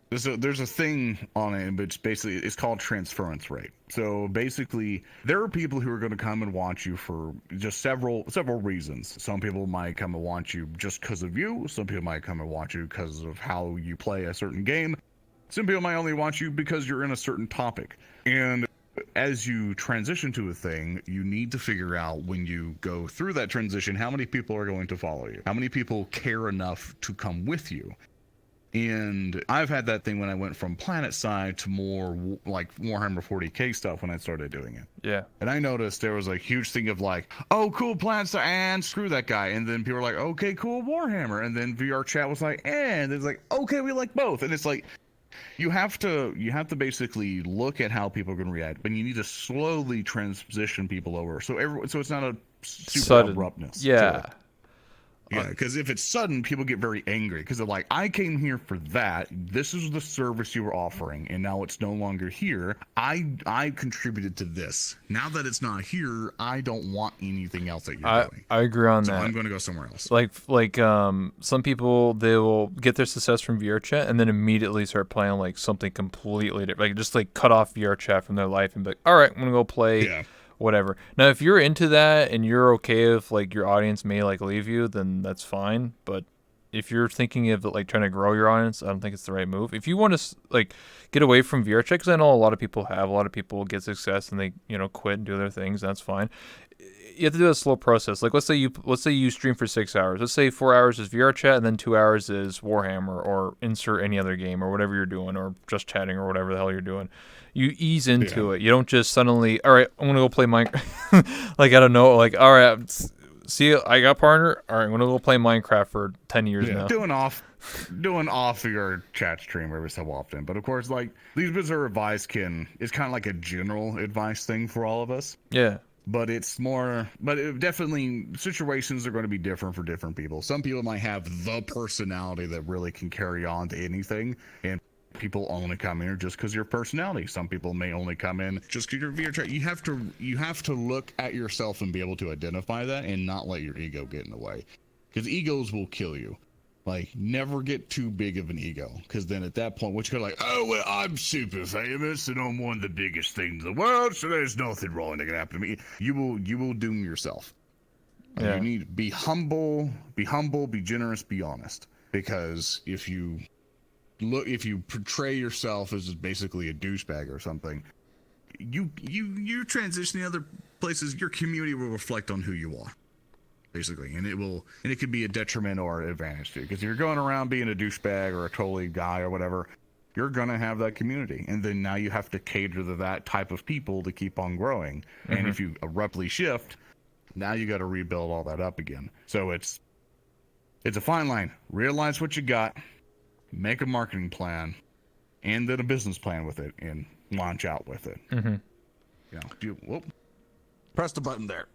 There's a thing on it, which basically it's called transference rate. So basically, there are people who are going to come and watch you for just several reasons. Some people might come and watch you just because of you. Some people might come and watch you because of how you play a certain game. Some people might only watch you because you're in a certain topic. And as you transition to a thing, you need to figure out when you go through that transition, how many people are going to follow you? How many people care enough to come with you? And I've had that thing when I went from Planet Side to more like Warhammer 40k stuff when I started doing it. Yeah. And I noticed there was a huge thing of like, oh, cool, Planet Side, and screw that guy. And then people were like, okay, cool, Warhammer. And then VR chat was like, and it's like, okay, we like both. And it's like, you have to basically look at how people are going to react, but you need to slowly transition people over. So it's not a super sudden abruptness. Yeah. Yeah, because if it's sudden, people get very angry because they're like, I came here for that. This is the service you were offering, and now it's no longer here. I contributed to this. Now that it's not here, I don't want anything else that you're doing. I agree on so that. I'm going to go somewhere else. Like some people, they will get their success from VR chat and then immediately start playing like something completely different. Like just like cut off VR chat from their life and be like, all right, I'm going to go play. Yeah. Whatever. Now, if you're into that and you're okay if like your audience may like leave you, then that's fine. But if you're thinking of like trying to grow your audience, I don't think it's the right move. If you want to like get away from VR chat, because I know a lot of people get success and they quit and do other things. That's fine. You have to do a slow process. Like let's say you stream for 6 hours. Let's say 4 hours is VR chat and then 2 hours is Warhammer or insert any other game or whatever you're doing or just chatting or whatever the hell you're doing. You ease into it. You don't just suddenly, all right, I'm gonna go play Minecraft. Like I don't know, like all right, see, I got partner. All right, I'm gonna go play Minecraft for 10 years now. Doing off your chat stream every so often. But of course, like these bits of advice it's kind of like a general advice thing for all of us. Yeah. But definitely situations are going to be different for different people. Some people might have the personality that really can carry on to anything, and people only come here just because your personality. Some people may only come in just because you're VR chat. You have to look at yourself and be able to identify that and not let your ego get in the way, because egos will kill you. Like, never get too big of an ego, because then at that point, which you're like, oh, well, I'm super famous and I'm one of the biggest things in the world, so there's nothing wrong that can happen to me. You will doom yourself. Yeah. You need to be humble, be generous, be honest. Because if you portray yourself as basically a douchebag or something, you transition to other places, your community will reflect on who you are. Basically, and it could be a detriment or an advantage to you, because if you're going around being a douchebag or a totally guy or whatever, you're gonna have that community, and then now you have to cater to that type of people to keep on growing. Mm-hmm. And if you abruptly shift, now you got to rebuild all that up again. So it's a fine line. Realize what you got, make a marketing plan, and then a business plan with it, and launch out with it. Mm-hmm. You know, Press the button there.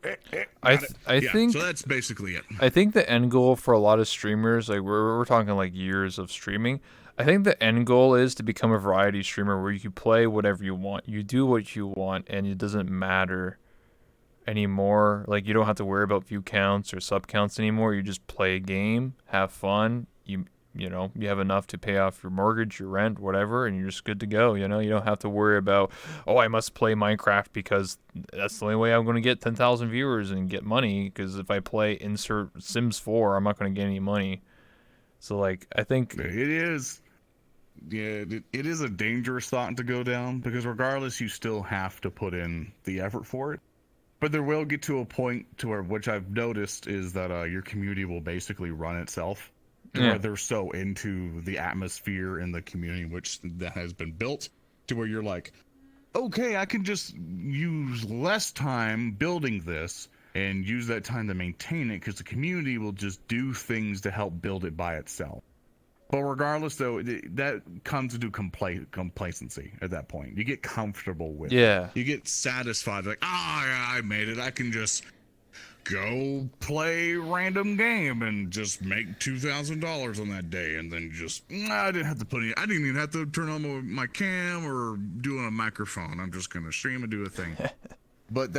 I Got it. I Yeah, think so that's basically it. I think the end goal for a lot of streamers, like we're talking like years of streaming. I think the end goal is to become a variety streamer where you can play whatever you want, you do what you want, and it doesn't matter anymore. Like you don't have to worry about view counts or sub counts anymore. You just play a game, have fun. You have enough to pay off your mortgage, your rent, whatever, and you're just good to go. You don't have to worry about, oh, I must play Minecraft because that's the only way I'm going to get 10,000 viewers and get money. Because if I play insert Sims 4, I'm not going to get any money. So like, I think It is. Yeah, it is a dangerous thought to go down because regardless, you still have to put in the effort for it. But there will get to a point to where, which I've noticed, is that your community will basically run itself. To yeah, where they're so into the atmosphere and the community which that has been built, to where you're like, okay, I can just use less time building this and use that time to maintain it because the community will just do things to help build it by itself. But regardless, though, that comes into complacency at that point. You get comfortable with it. yeah, You get satisfied, like, yeah, I made it. I can just go play random game and just make $2,000 on that day, and then just I didn't have to put any. I didn't even have to turn on my cam or do on a microphone. I'm just gonna stream and do a thing. But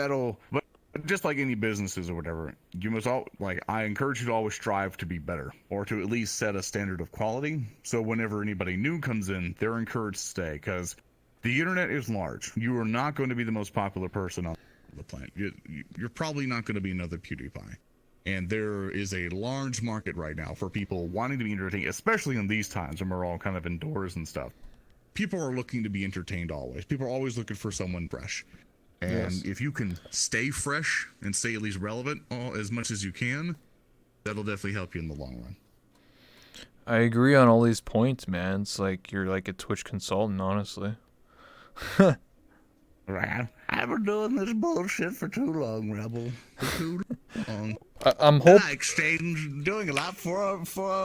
just like any businesses or whatever, you must all like. I encourage you to always strive to be better, or to at least set a standard of quality. So whenever anybody new comes in, they're encouraged to stay because the internet is large. You are not going to be the most popular person on the planet. You're probably not going to be another PewDiePie. And there is a large market right now for people wanting to be entertained, especially in these times when we're all kind of indoors and stuff. People are looking to be entertained always. People are always looking for someone fresh. And yes. if you can stay fresh and stay at least relevant as much as you can, that'll definitely help you in the long run. I agree on all these points, man. It's like you're like a Twitch consultant, honestly. Right. I've been doing this bullshit for too long, Rebel. For too long. I'm And hope. I exchanged doing a lot for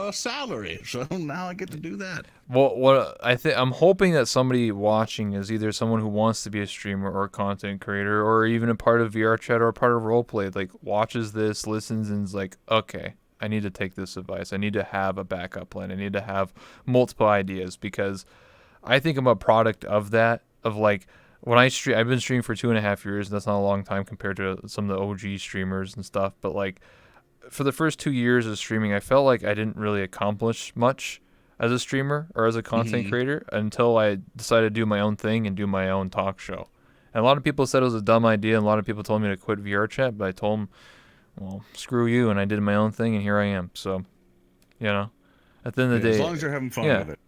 a salary, so now I get to do that. Well, what I'm hoping that somebody watching is either someone who wants to be a streamer or a content creator or even a part of VR chat or a part of roleplay, like watches this, listens, and is like, okay, I need to take this advice. I need to have a backup plan. I need to have multiple ideas because I think I'm a product of that. Of like when I stream, I've been streaming for 2.5 years. And that's not a long time compared to some of the OG streamers and stuff. But like for the first 2 years of streaming, I felt like I didn't really accomplish much as a streamer or as a content creator until I decided to do my own thing and do my own talk show. And a lot of people said it was a dumb idea, and a lot of people told me to quit VR chat, but I told them, well, screw you, and I did my own thing, and here I am. So, at the end of the As day, long as you're having fun yeah, with it.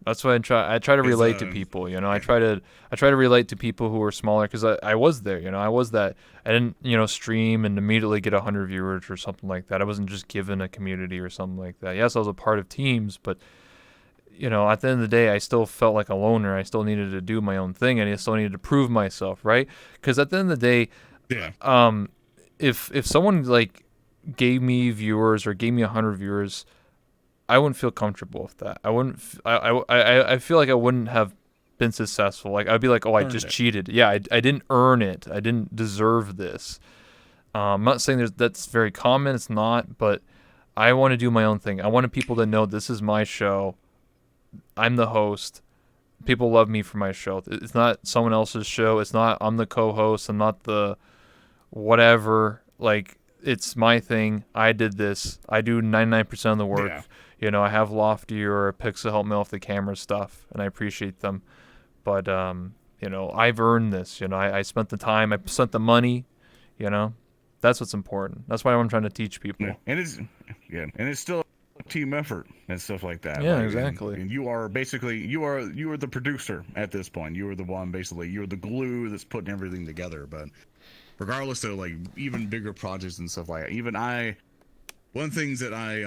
that's why I try to Is relate to people. yeah. I try to relate to people who are smaller because I was there. I was that. I didn't stream and immediately get 100 viewers or something like that. I wasn't just given a community or something like that. Yes, I was a part of teams, but at the end of the day, I still felt like a loner. I still needed to do my own thing, and I still needed to prove myself, right? Because at the end of the day, Yeah. if someone like gave me viewers or gave me 100 viewers, I wouldn't feel comfortable with that. I wouldn't. I feel like I wouldn't have been successful. Like I'd be like, oh, I Earned just it. cheated. Yeah, I didn't earn it. I didn't deserve this. I'm not saying that's very common. It's not, but I want to do my own thing. I wanted people to know this is my show. I'm the host. People love me for my show. It's not someone else's show. It's not I'm the co-host. I'm not the whatever. Like it's my thing. I did this. I do 99% of the work. Yeah. I have Lofty or Pix to help me off the camera stuff, and I appreciate them. But I've earned this. I spent the time. I spent the money. That's what's important. That's why I'm trying to teach people. Yeah. And it's still a team effort and stuff like that. Yeah, like, exactly. And you are basically you are the producer at this point. You are the one basically. You're the glue that's putting everything together. But regardless, though, like even bigger projects and stuff like that. One of the things that I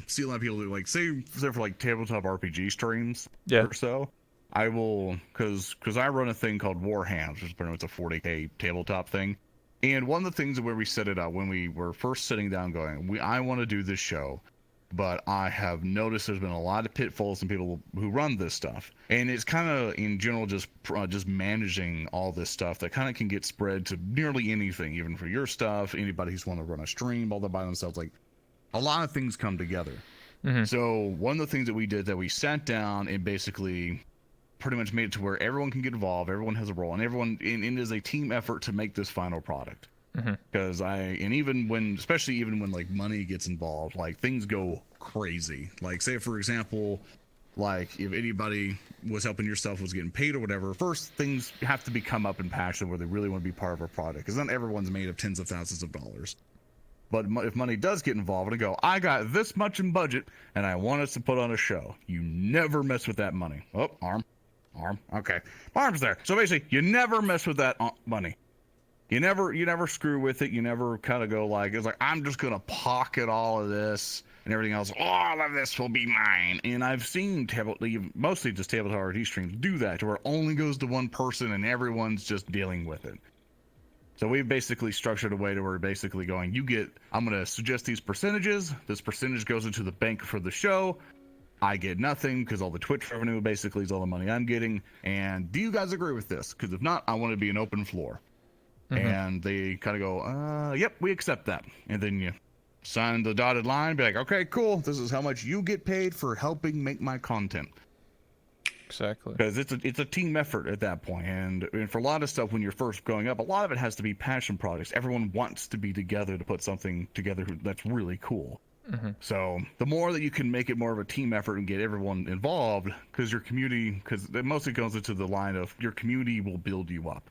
see a lot of people do, like say for like tabletop RPG streams Yeah. or so, I will because I run a thing called War Hands, which is pretty much a 40K tabletop thing. And one of the things where we set it up when we were first sitting down, going, I want to do this show but I have noticed there's been a lot of pitfalls in people who run this stuff, and it's kind of in general just managing all this stuff that kind of can get spread to nearly anything, even for your stuff. Anybody who's want to run a stream all by themselves, like a lot of things come together. So one of the things that we did, that we sat down and basically pretty much made it to where everyone can get involved, everyone has a role, and everyone it is a team effort to make this final product. Because especially even when like money gets involved, like things go crazy. Like say for example, like if anybody was helping yourself was getting paid or whatever, first things have to become up in passion where they really want to be part of a product, because not everyone's made of tens of thousands of dollars. But if money does get involved and go, I got this much in budget and I want us to put on a show, you never mess with that money. Oh, arm, okay, arm's there. So basically, you never mess with that money. You never screw with it. You never kind of go like, it's like, I'm just gonna pocket all of this and everything else. All of this will be mine. And I've seen mostly just tabletop RD streams do that, to where it only goes to one person and everyone's just dealing with it. So we've basically structured a way to where we're basically going, I'm going to suggest these percentages. This percentage goes into the bank for the show. I get nothing because all the Twitch revenue basically is all the money I'm getting. And do you guys agree with this? Because if not, I want to be an open floor. And they kind of go, yep, we accept that. And then you sign the dotted line, be like, okay, cool. This is how much you get paid for helping make my content. Exactly. Because it's a team effort at that point. And for a lot of stuff, when you're first growing up, a lot of it has to be passion projects. Everyone wants to be together to put something together that's really cool. So the more that you can make it more of a team effort and get everyone involved, because your community, because it mostly goes into the line of your community will build you up.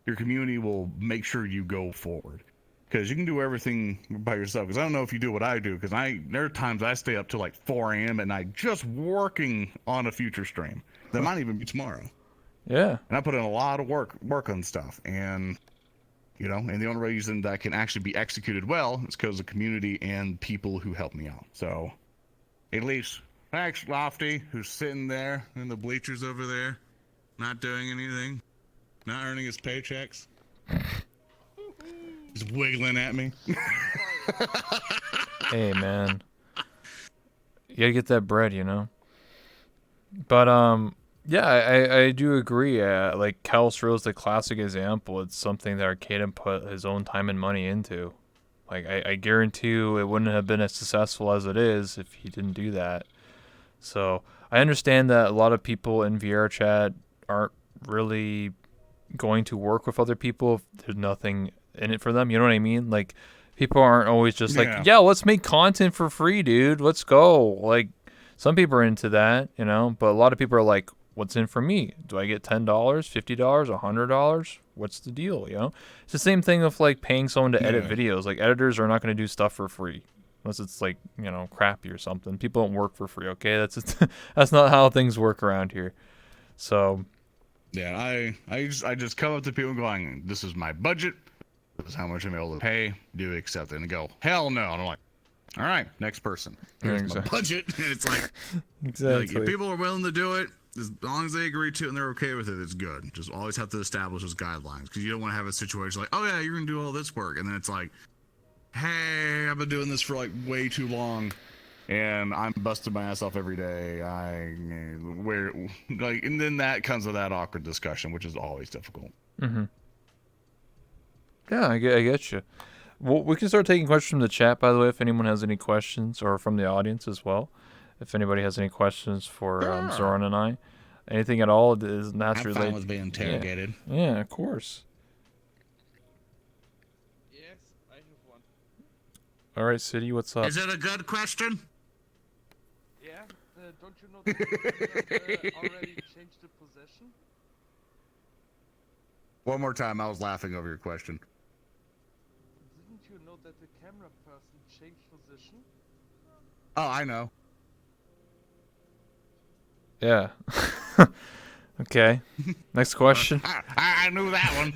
Your community will make sure you go forward. Because you can do everything by yourself. Because I don't know if you do what I do. Because there are times I stay up till like 4 a.m. at night just working on a future stream. That might even be tomorrow. Yeah. And I put in a lot of work on stuff. And, and the only reason that can actually be executed well is because of the community and people who help me out. So, at least, thanks, Lofty, who's sitting there in the bleachers over there, not doing anything, not earning his paychecks. Just wiggling at me. Hey, man. You gotta get that bread, But, yeah, I do agree. Like, Calistro is the classic example. It's something that Arcaden put his own time and money into. Like, I guarantee you it wouldn't have been as successful as it is if he didn't do that. So, I understand that a lot of people in VR chat aren't really going to work with other people if there's nothing in it for them. You know what I mean? Like, people aren't always just like, yeah, let's make content for free, dude. Let's go. Like, some people are into that, but a lot of people are like, what's in for me? Do I get $10, $50, $100? What's the deal? It's the same thing of like paying someone to edit videos. Like, editors are not going to do stuff for free unless it's like, crappy or something. People don't work for free. Okay. That's not how things work around here. So yeah, I just come up to people going, this is my budget. This is how much I'm able to pay. Do you accept it? And they go, hell no. And I'm like, all right, next person. Here's my budget. And it's like, exactly. Like, if people are willing to do it, as long as they agree to it and they're okay with it, it's good. Just always have to establish those guidelines, because you don't want to have a situation like, oh yeah, you're gonna do all this work, and then it's like, hey, I've been doing this for like way too long, and I'm busting my ass off every day. And then that comes with that awkward discussion, which is always difficult. Yeah, I get you. Well, we can start taking questions from the chat, by the way, if anyone has any questions, or from the audience as well. If anybody has any questions for Zoran and I, anything at all, is not related. I'm fine with being interrogated. Yeah, of course. Yes, I have one. All right, City, what's up? Is it a good question? Yeah, don't you know that you have already changed the possession? One more time, I was laughing over your question. Didn't you know that the camera person changed position? Oh, I know. Yeah. Okay. Next question. I knew that one.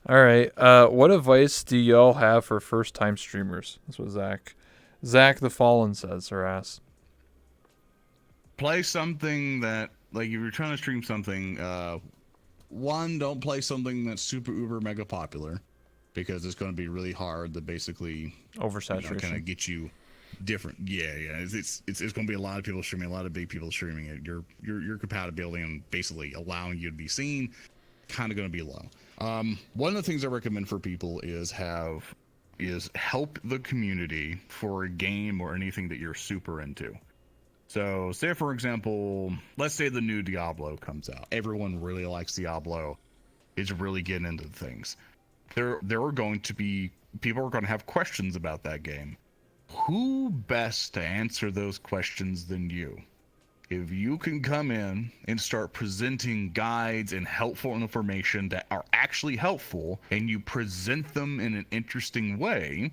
All right. What advice do y'all have for first-time streamers? That's what Zach the Fallen says or asks. Play something that, like, if you're trying to stream something, one, don't play something that's super uber mega popular, because it's going to be really hard to basically Oversaturation. kind of get you. different. Yeah. It's going to be a lot of people streaming, a lot of big people streaming it. Your compatibility and basically allowing you to be seen kind of going to be low. One of the things I recommend for people is help the community for a game or anything that you're super into. So say, for example, let's say the new Diablo comes out. Everyone really likes Diablo. Is really getting into things. There are going to be people are going to have questions about that game. Who best to answer those questions than you? If you can come in and start presenting guides and helpful information that are actually helpful, and you present them in an interesting way,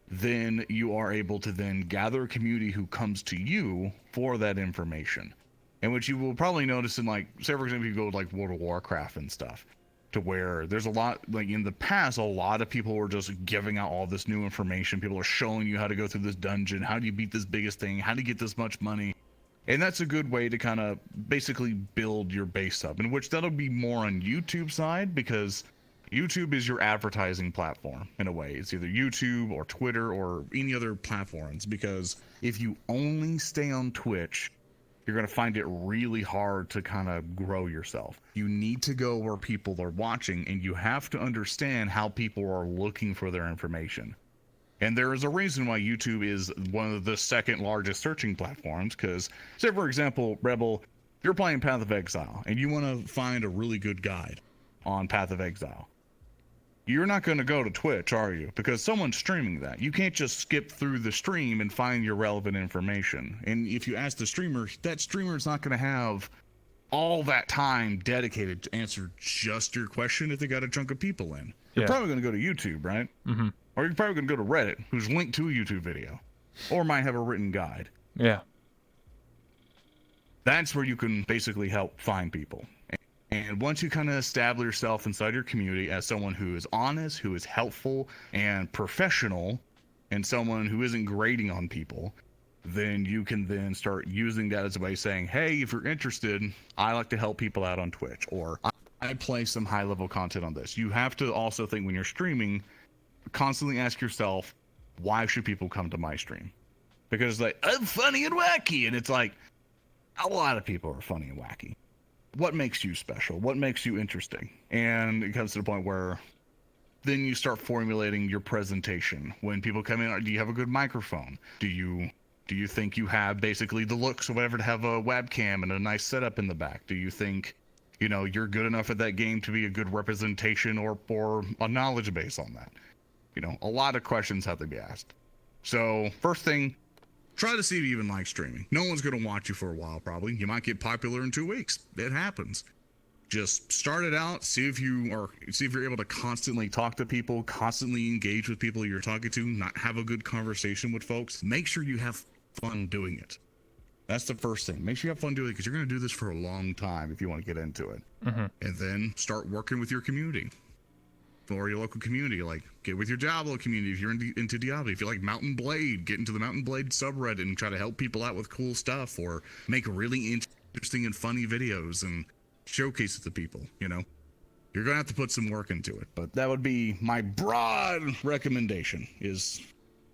then you are able to then gather a community who comes to you for that information. And which you will probably notice in, like, say for example, you go to like World of Warcraft and stuff, to where there's a lot, like in the past, a lot of people were just giving out all this new information. People are showing you how to go through this dungeon, how do you beat this biggest thing, how do you get this much money. And that's a good way to kind of basically build your base up, in which that'll be more on YouTube side, because YouTube is your advertising platform in a way. It's either YouTube or Twitter or any other platforms, because if you only stay on Twitch, you're going to find it really hard to kind of grow yourself. You need to go where people are watching, and you have to understand how people are looking for their information. And there is a reason why YouTube is one of the second largest searching platforms, because, say for example, Rebel, if you're playing Path of Exile and you want to find a really good guide on Path of Exile, you're not going to go to Twitch, are you? Because someone's streaming that. You can't just skip through the stream and find your relevant information. And if you ask the streamer, that streamer is not going to have all that time dedicated to answer just your question if they got a chunk of people in. You're probably going to go to YouTube, right? Mm-hmm. Or you're probably going to go to Reddit, who's linked to a YouTube video, or might have a written guide. Yeah. That's where you can basically help find people. And once you kind of establish yourself inside your community as someone who is honest, who is helpful and professional, and someone who isn't grading on people, then you can then start using that as a way of saying, hey, if you're interested, I like to help people out on Twitch, or I play some high-level content on this. You have to also think, when you're streaming, constantly ask yourself, why should people come to my stream? Because, like, I'm funny and wacky, and it's like, a lot of people are funny and wacky. What makes you special? What makes you interesting? And it comes to the point where then you start formulating your presentation. When people come in, do you have a good microphone? Do you think you have basically the looks or whatever to have a webcam and a nice setup in the back? Do you think, you know, you're good enough at that game to be a good representation or a knowledge base on that? You know, a lot of questions have to be asked. So first thing, try to see if you even like streaming. No one's going to watch you for a while, probably. You might get popular in 2 weeks. It happens. Just start it out. See if you're able to constantly talk to people, constantly engage with people you're talking to, not have a good conversation with folks. Make sure you have fun doing it. That's the first thing. Make sure you have fun doing it, because you're going to do this for a long time if you want to get into it. Mm-hmm. And then start working with your community. Or your local community, like get with your Diablo community if you're into Diablo. If you like Mountain Blade, get into the Mountain Blade subreddit and try to help people out with cool stuff, or make really interesting and funny videos and showcase it to people. You know, you're gonna have to put some work into it, but that would be my broad recommendation: is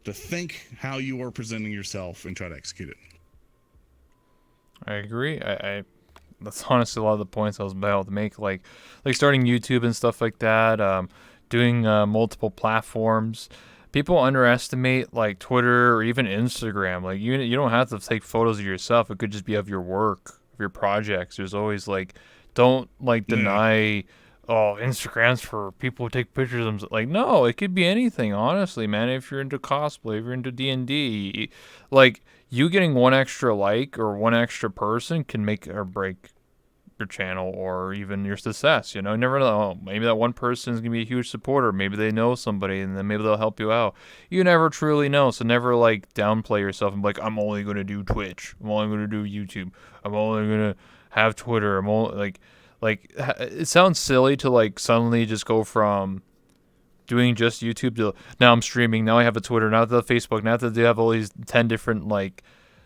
to think how you are presenting yourself and try to execute it. I agree. I that's honestly a lot of the points I was about to make, like starting YouTube and stuff like that, doing multiple platforms. People underestimate like Twitter or even Instagram. Like you don't have to take photos of yourself. It could just be of your work, of your projects. There's always like, don't like deny, oh, Instagram's for people who take pictures of themselves. Like, no, it could be anything, honestly, man. If you're into cosplay, if you're into D&D, like, you getting one extra like or one extra person can make or break your channel or even your success. You know, you never know. Maybe that one person is going to be a huge supporter. Maybe they know somebody and then maybe they'll help you out. You never truly know. So never like downplay yourself and be like, I'm only going to do Twitch. I'm only going to do YouTube. I'm only going to have Twitter. I'm only like it sounds silly to like suddenly just go from doing just YouTube to now I'm streaming, now I have a Twitter, now the Facebook, now that they have all these 10 different like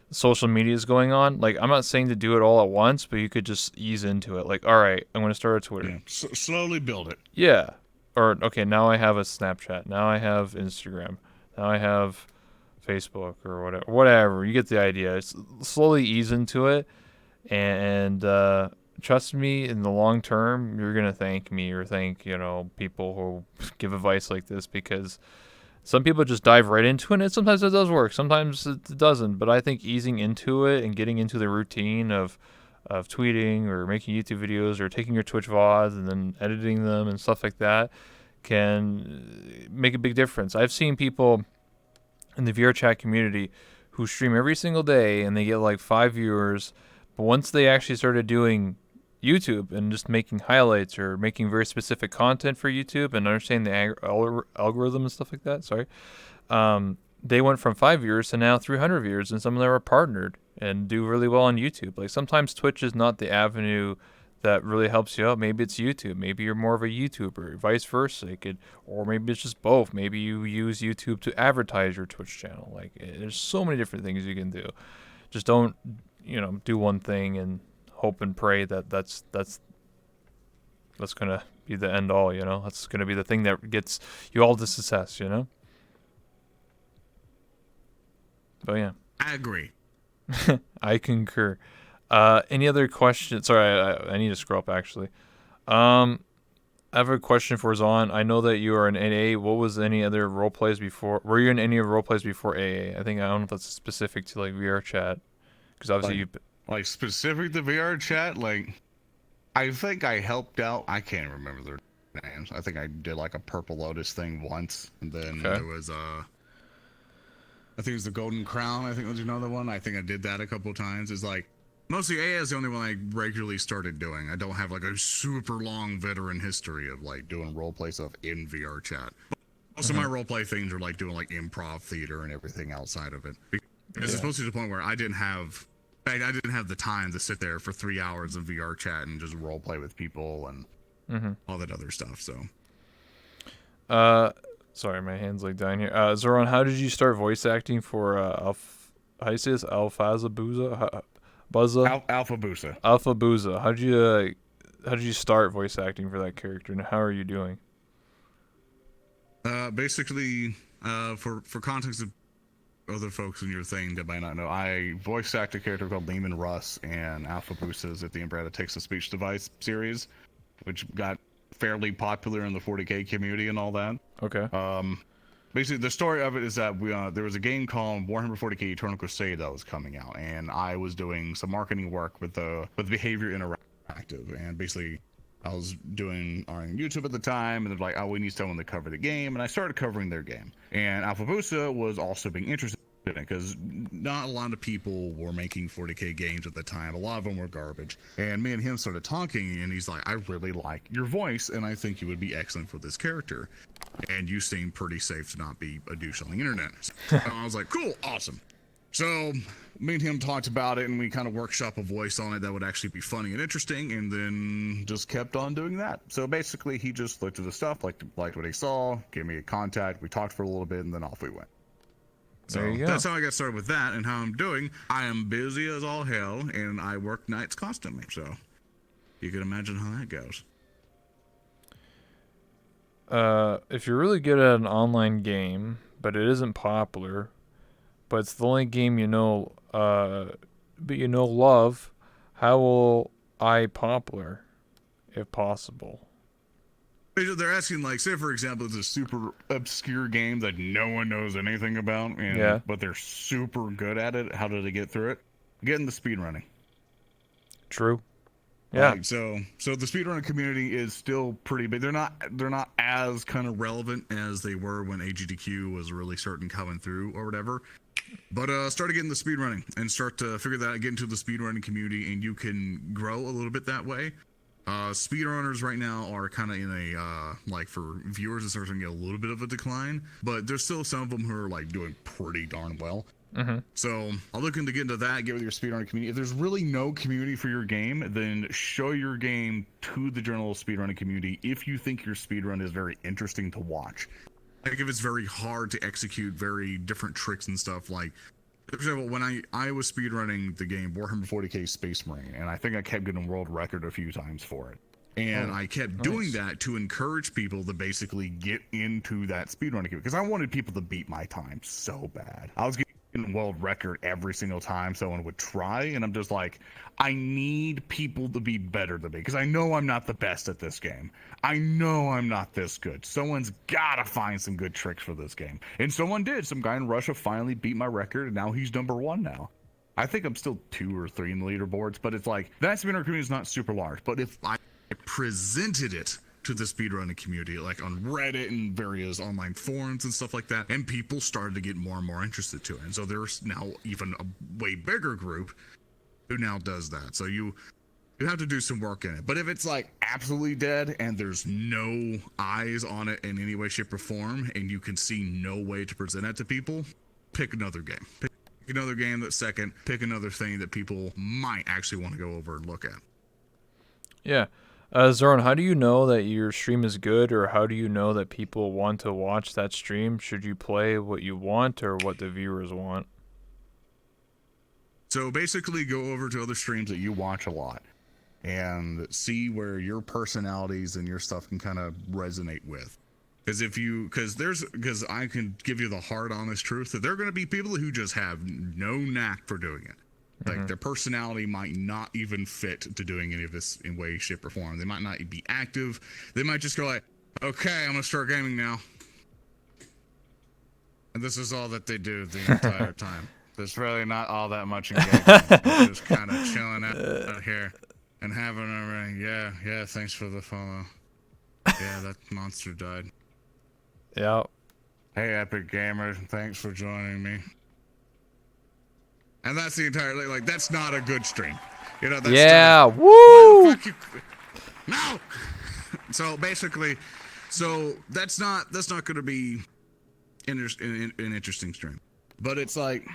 social medias going on. Like, I'm not saying to do it all at once, but you could just ease into it. Like, all right, I'm going to start a Twitter. Yeah, slowly build it. Yeah. Or, okay, now I have a Snapchat. Now I have Instagram. Now I have Facebook or whatever. Whatever, you get the idea. Slowly ease into it, and trust me, in the long term, you're gonna thank me or thank people who give advice like this, because some people just dive right into it, and sometimes it does work, sometimes it doesn't. But I think easing into it and getting into the routine of tweeting or making YouTube videos or taking your Twitch VODs and then editing them and stuff like that can make a big difference. I've seen people in the VR chat community who stream every single day and they get like 5 viewers, but once they actually started doing YouTube and just making highlights or making very specific content for YouTube and understanding the algorithm and stuff like that, they went from 5 viewers to now 300 viewers, and some of them are partnered and do really well on YouTube. Like sometimes Twitch is not the avenue that really helps you out. Maybe it's YouTube. Maybe you're more of a YouTuber, vice versa. Or maybe it's just both. Maybe you use YouTube to advertise your Twitch channel. Like there's so many different things you can do. Just don't, do one thing and hope and pray that that's gonna be the end all. That's gonna be the thing that gets you all to success. But yeah, I agree. I concur. Any other questions? Sorry, I need to scroll up actually. I have a question for Zon. I know that you are in AA. What was any other role plays before? Were you in any role plays before AA? I don't know if that's specific to like VR chat, because obviously like specific to VR chat. Like I think I helped out. I can't remember their names. I think I did like a Purple Lotus thing once, and then there was I think it was the Golden Crown. I think was another one. I think I did that a couple of times. It's like mostly AA is the only one I regularly started doing. I don't have like a super long veteran history of like doing roleplay stuff in VR chat. Most of my roleplay things are like doing like improv theater and everything outside of it. Because it's mostly to the point where I didn't have the time to sit there for 3 hours of VR chat and just roleplay with people and all that other stuff. So, sorry, my hand's like dying here. Zoran, how did you start voice acting for how do you say this? Alphaza Buzza? Alpha Busa. Alpha Buzza. How did you start voice acting for that character, and how are you doing? Basically, for context of other folks in your thing that might not know, I voice act a character called Lehman Russ and Alpha Busa's at the Umbrella Takes a Speech Device series, which got fairly popular in the 40k community and all that. Okay. Basically, the story of it is that there was a game called Warhammer 40k Eternal Crusade that was coming out, and I was doing some marketing work with Behavior Interactive, and basically I was doing on YouTube at the time, and they're like, oh, we need someone to cover the game, and I started covering their game. And Alpha Busa was also being interested in it, because not a lot of people were making 40k games at the time. A lot of them were garbage. And me and him started talking, and he's like, I really like your voice, and I think you would be excellent for this character. And you seem pretty safe to not be a douche on the internet. So I was like, cool, awesome. So me and him talked about it, and we kind of workshop a voice on it that would actually be funny and interesting, and then just kept on doing that. So basically, he just looked at the stuff, liked what he saw, gave me a contact, we talked for a little bit, and then off we went. So there you go. That's how I got started with that, and how I'm doing. I am busy as all hell, and I work nights constantly, so you can imagine how that goes. If you're really good at an online game, but it isn't popular, but it's the only game love, how will I popular, if possible? They're asking, like, say for example, it's a super obscure game that no one knows anything about, but they're super good at it. How do they get through it? Get in the speedrunning. True. Yeah. So the speedrunning community is still pretty big. They're not as kind of relevant as they were when AGDQ was really starting coming through or whatever. But start to get in the speedrunning and start to figure that out, get into the speedrunning community, and you can grow a little bit that way. Speedrunners right now are kind of in a like, for viewers, it's starting to get a little bit of a decline, but there's still some of them who are like doing pretty darn well. So I'll look into getting to that, get with your speedrunning community. If there's really no community for your game, then show your game to the general speedrunning community if you think your speedrun is very interesting to watch. Like if it's very hard to execute very different tricks and stuff. Like, for example, when I was speedrunning the game Warhammer 40k Space Marine, and I think I kept getting world record a few times for it. And Oh, I kept doing nice. that to encourage people to basically get into that speedrunning because I wanted people to beat my time so bad. I was getting world record every single time someone would try, and I'm just like, I need people to be better than me because I know I'm not the best at this game. I know I'm not this good. Someone's gotta find some good tricks for this game. And someone did. Some guy in Russia finally beat my record, and now he's #1 now. I think I'm still 2 or 3 in the leaderboards, but it's like that speedrunner community is not super large. But if I presented it to the speedrunning community, like on Reddit and various online forums and stuff like that, and people started to get more and more interested to it. And so there's now even a way bigger group who now does that. So you have to do some work in it. But if it's like absolutely dead and there's no eyes on it in any way, shape, or form, and you can see no way to present it to people, pick another game. Pick another game that's second. Pick another thing that people might actually want to go over and look at. Yeah. Zoran, how do you know that your stream is good, or how do you know that people want to watch that stream? Should you play what you want or what the viewers want? So basically go over to other streams that you watch a lot and see where your personalities and your stuff can kind of resonate with. Because because I can give you the hard, honest truth that there are going to be people who just have no knack for doing it. Like their personality might not even fit to doing any of this in way, shape, or form. They might not be active. They might just go like, okay, I'm going to start gaming now. And this is all that they do the entire time. There's really not all that much engagement. They're just kind of chilling out here and having a ring. Yeah, thanks for the follow. Yeah, that monster died. Yeah. Hey, Epic Gamers, thanks for joining me. And that's the entire, like, that's not a good stream. You know, that's Yeah, not, woo! fuck you. No! So basically, that's not going to be an interesting stream. But it's like,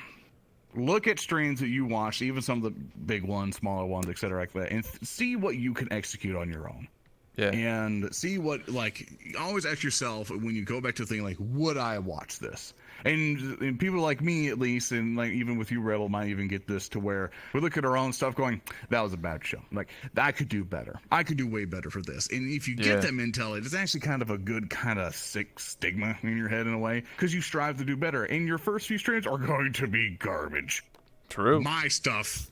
look at streams that you watch, even some of the big ones, smaller ones, etc., like that, and see what you can execute on your own. Yeah. And see what, like, always ask yourself when you go back to the thing, like, would I watch this? And people like me, at least, and like even with you, Rebel, might even get this to where we look at our own stuff going, that was a bad show. Like, I could do better. I could do way better for this. And if you get that mentality, it's actually kind of a good kind of sick stigma in your head in a way, because you strive to do better. And your first few streams are going to be garbage. True. My stuff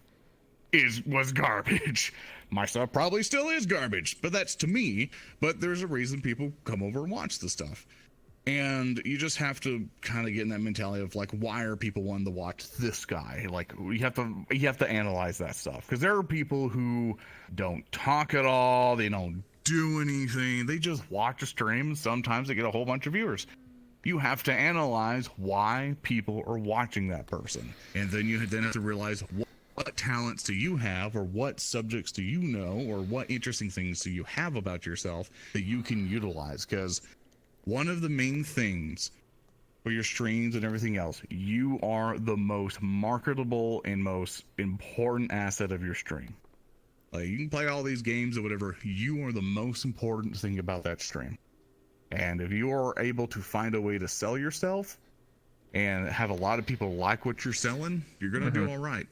was garbage. My stuff probably still is garbage, but that's to me. But there's a reason people come over and watch the stuff. And you just have to kind of get in that mentality of like, why are people wanting to watch this guy? Like, you have to analyze that stuff, because there are people who don't talk at all. They don't do anything. They just watch a stream, and sometimes they get a whole bunch of viewers. You have to analyze why people are watching that person, and then you have to realize what talents do you have, or what subjects do you know, or what interesting things do you have about yourself that you can utilize. Because one of the main things for your streams and everything else, you are the most marketable and most important asset of your stream. Like, you can play all these games or whatever, you are the most important thing about that stream. And if you are able to find a way to sell yourself and have a lot of people like what you're selling, you're going to do all right.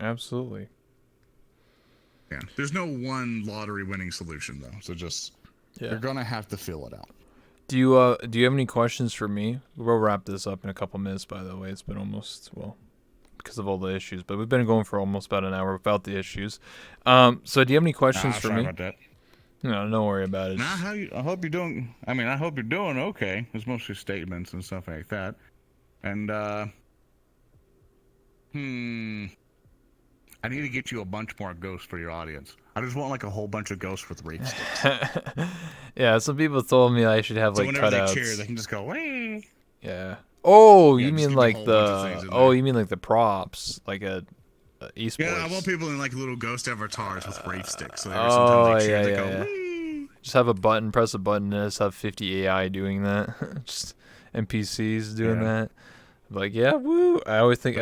Absolutely. Yeah. There's no one lottery winning solution, though. So just, you're going to have to feel it out. Do you have any questions for me? We'll wrap this up in a couple minutes, by the way. It's been almost, well, because of all the issues, but we've been going for almost about an hour without the issues. So do you have any questions for me? About that. No, don't worry about it. I hope you're doing, I hope you're doing okay. It's mostly statements and stuff like that. And, I need to get you a bunch more ghosts for your audience. I just want like a whole bunch of ghosts with rape sticks. Yeah, some people told me I should have So like whenever cutouts. they cheer, they can just go, wee. Yeah. Oh, Yeah, you just mean give me a like whole bunch of things in there. you mean like the props, like a esports. Yeah, I want people in like little ghost avatars with rape sticks. So every Oh, time they cheer, yeah, they yeah, go, yeah. wee. Just have a button, press a button, and just have 50 AI doing that. Just NPCs doing that. Like, yeah, woo. I always think,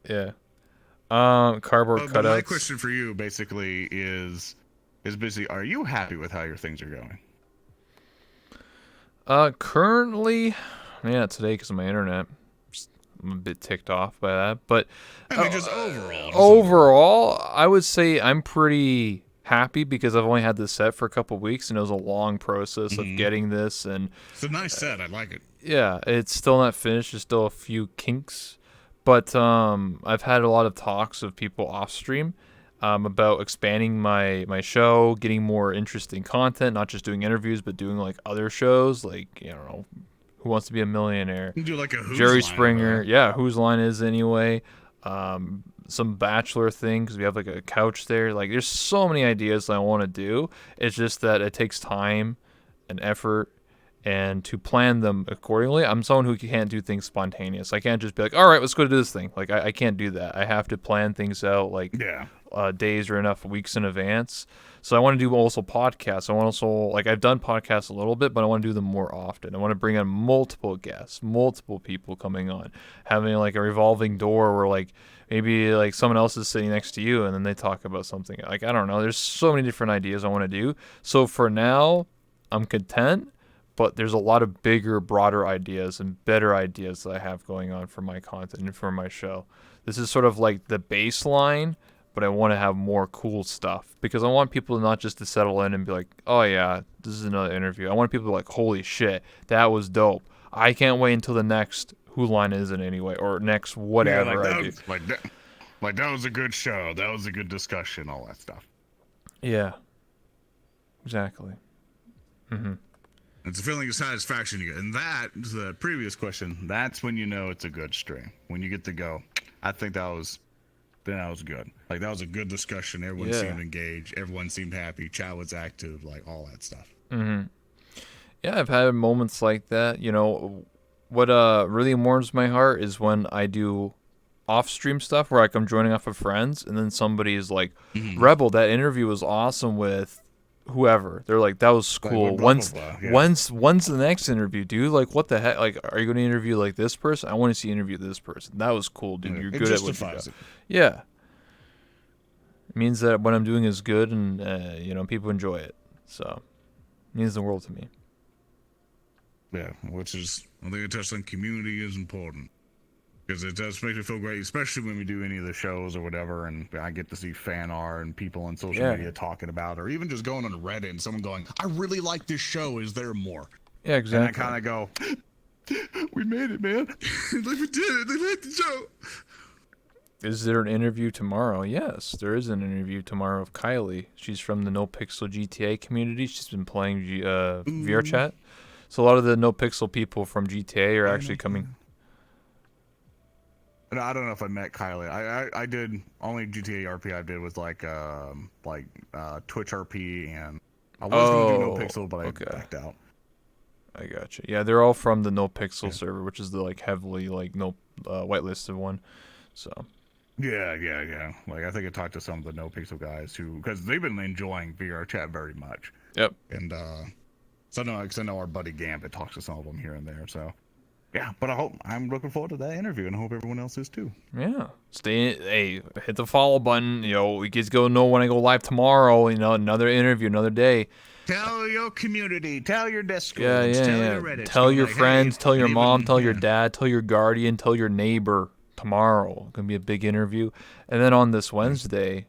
yeah. Cardboard cutouts. But my question for you basically is basically, are you happy with how your things are going? Currently, yeah, today because of my internet. I'm a bit ticked off by that. But I mean, just overall. overall, I would say I'm pretty happy because I've only had this set for a couple weeks, and it was a long process of getting this. And It's a nice set. I like it. yeah, it's still not finished. There's still a few kinks. But I've had a lot of talks of people off stream about expanding my show, getting more interesting content, not just doing interviews, but doing like other shows, like, you know, Who Wants to Be a Millionaire, You can do like a Who's Jerry Line Springer, over yeah, Whose Line Is It Anyway, some Bachelor thing because we have like a couch there. Like, there's so many ideas that I want to do. It's just that it takes time and effort and to plan them accordingly. I'm someone who can't do things spontaneous. I can't just be like, all right, let's go do this thing. Like, I can't do that. I have to plan things out like there. days or enough weeks in advance. So I want to do also podcasts. I want also, like, I've done podcasts a little bit, but I want to do them more often. I want to bring on multiple guests, multiple people coming on, having like a revolving door where like maybe like someone else is sitting next to you and then they talk about something. Like, I don't know. There's so many different ideas I want to do. So for now, I'm content, but there's a lot of bigger, broader ideas and better ideas that I have going on for my content and for my show. This is sort of like the baseline, but I want to have more cool stuff because I want people not just to settle in and be like, oh yeah, this is another interview. I want people to be like, holy shit, that was dope. I can't wait until the next Who Line Is It Anyway or next whatever I do. Like that was a good show. That was a good discussion. All that stuff. Yeah, exactly. It's a feeling of satisfaction you get, and that is the previous question. That's when you know it's a good stream. When you get to go, I think that was good. Like, that was a good discussion. Everyone seemed engaged. Everyone seemed happy. Chat was active. Like, all that stuff. Yeah, I've had moments like that. You know, what really warms my heart is when I do off-stream stuff where like I'm joining off of friends, and then somebody is like, "Rebel, that interview was awesome with whoever." They're like, "That was cool." Blah, blah, blah, yeah. When's the next interview, dude? Like, what the heck? Like, are you going to interview like this person? I want to see you interview this person. That was cool, dude. You're good at what you do. Yeah. It means that what I'm doing is good, and you know, people enjoy it. So, it means the world to me. Yeah, which is, I think it touched on community is important. Because it does make me feel great, especially when we do any of the shows or whatever, and I get to see fan art and people on social media talking about, or even just going on Reddit and someone going, I really like this show, is there more? Yeah, exactly. And I kind of go, we made it, man. Like, we did it, they made the show. Is there an interview tomorrow? Yes, there is an interview tomorrow of Kylie. She's from the No Pixel GTA community. She's been playing VR chat. So a lot of the No Pixel people from GTA are actually coming. No, I don't know if I met Kylie. I did only GTA RP I did was like Twitch RP, and I was gonna do No Pixel, but I backed out. I gotcha. Yeah, they're all from the No Pixel server, which is the like heavily like no whitelisted one. So. Yeah. Like, I think I talked to some of the No Pixel guys because they've been enjoying VR chat very much. Yep. And so I know our buddy Gambit talks to some of them here and there. So yeah, but I'm looking forward to that interview, and I hope everyone else is too. Yeah. Hey, hit the follow button. You know, you guys go know when I go live tomorrow. You know, another interview, another day. Tell your community, tell your Discord, tell your Reddit, tell your friends, tell your mom, tell your dad, tell your guardian, tell your neighbor. Tomorrow gonna be a big interview, and then on this Wednesday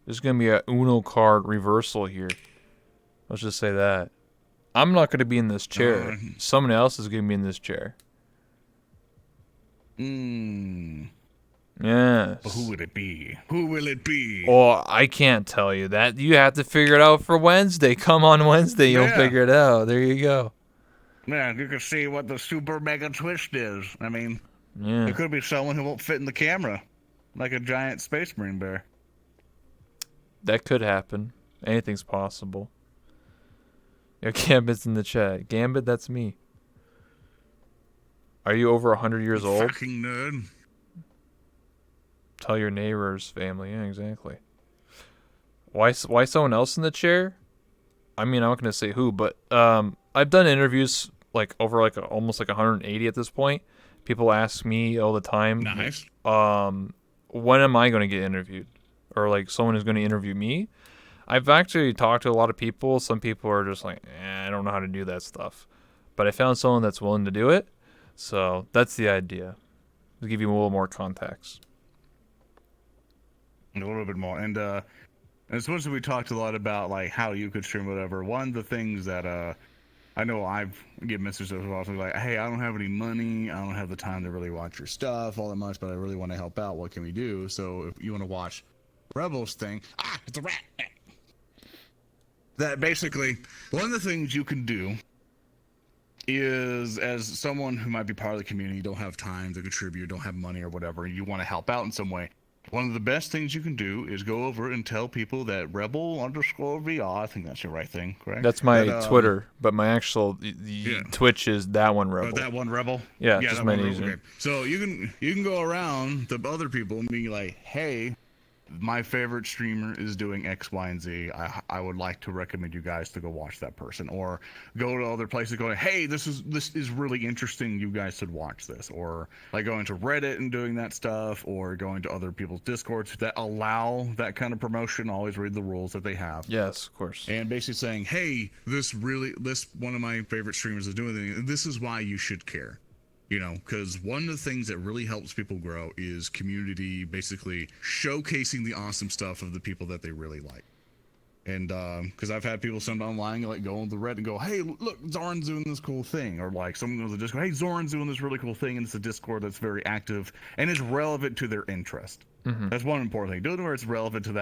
there's gonna be a Uno card reversal here. Let's just say that I'm not gonna be in this chair. Someone else is gonna be in this chair. Yes. But who would it be? Who will it be? Oh, I can't tell you that. You have to figure it out for Wednesday. Come on Wednesday, you'll figure it out. There you go. Yeah, you can see what the super mega twist is. I mean, yeah. It could be someone who won't fit in the camera, like a giant space marine bear. That could happen. Anything's possible. Yeah, Gambit's in the chat. Gambit, that's me. Are you over 100 years old? Fucking nerd. Tell your neighbors, family. Yeah, exactly. Why someone else in the chair? I mean, I'm not gonna say who, but I've done interviews like over like almost like 180 at this point. People ask me all the time. Nice. When am I going to get interviewed? Or like someone is going to interview me? I've actually talked to a lot of people. Some people are just like, I don't know how to do that stuff. But I found someone that's willing to do it. So that's the idea. To give you a little more context. A little bit more. And as much as we talked a lot about like how you could stream whatever, one of the things that I know I've given messages as well, like, hey, I don't have any money, I don't have the time to really watch your stuff all that much, but I really want to help out. What can we do? So if you want to watch Rebels thing, it's a rat. That basically one of the things you can do is, as someone who might be part of the community, don't have time to contribute, don't have money or whatever, you want to help out in some way. One of the best things you can do is go over and tell people that Rebel_VR, I think that's your right thing, correct? That's my that, Twitter, but my actual Twitch is that one Rebel. That one Rebel? Yeah, just that one Rebel. Okay. So you can go around to other people and be like, hey, my favorite streamer is doing X, Y, and Z. I would like to recommend you guys to go watch that person, or go to other places going, hey, this is really interesting. You guys should watch this, or like going to Reddit and doing that stuff, or going to other people's Discords that allow that kind of promotion. Always read the rules that they have. Yes, of course. And basically saying, hey, this one of my favorite streamers is doing it. This is why you should care. You know, because one of the things that really helps people grow is community, basically showcasing the awesome stuff of the people that they really like. And because I've had people send online, like go on the Reddit and go, hey, look, Zoran's doing this cool thing. Or like someone goes to the Discord, hey, Zoran's doing this really cool thing. And it's a Discord that's very active and is relevant to their interest. Mm-hmm. That's one important thing. Do it where it's relevant to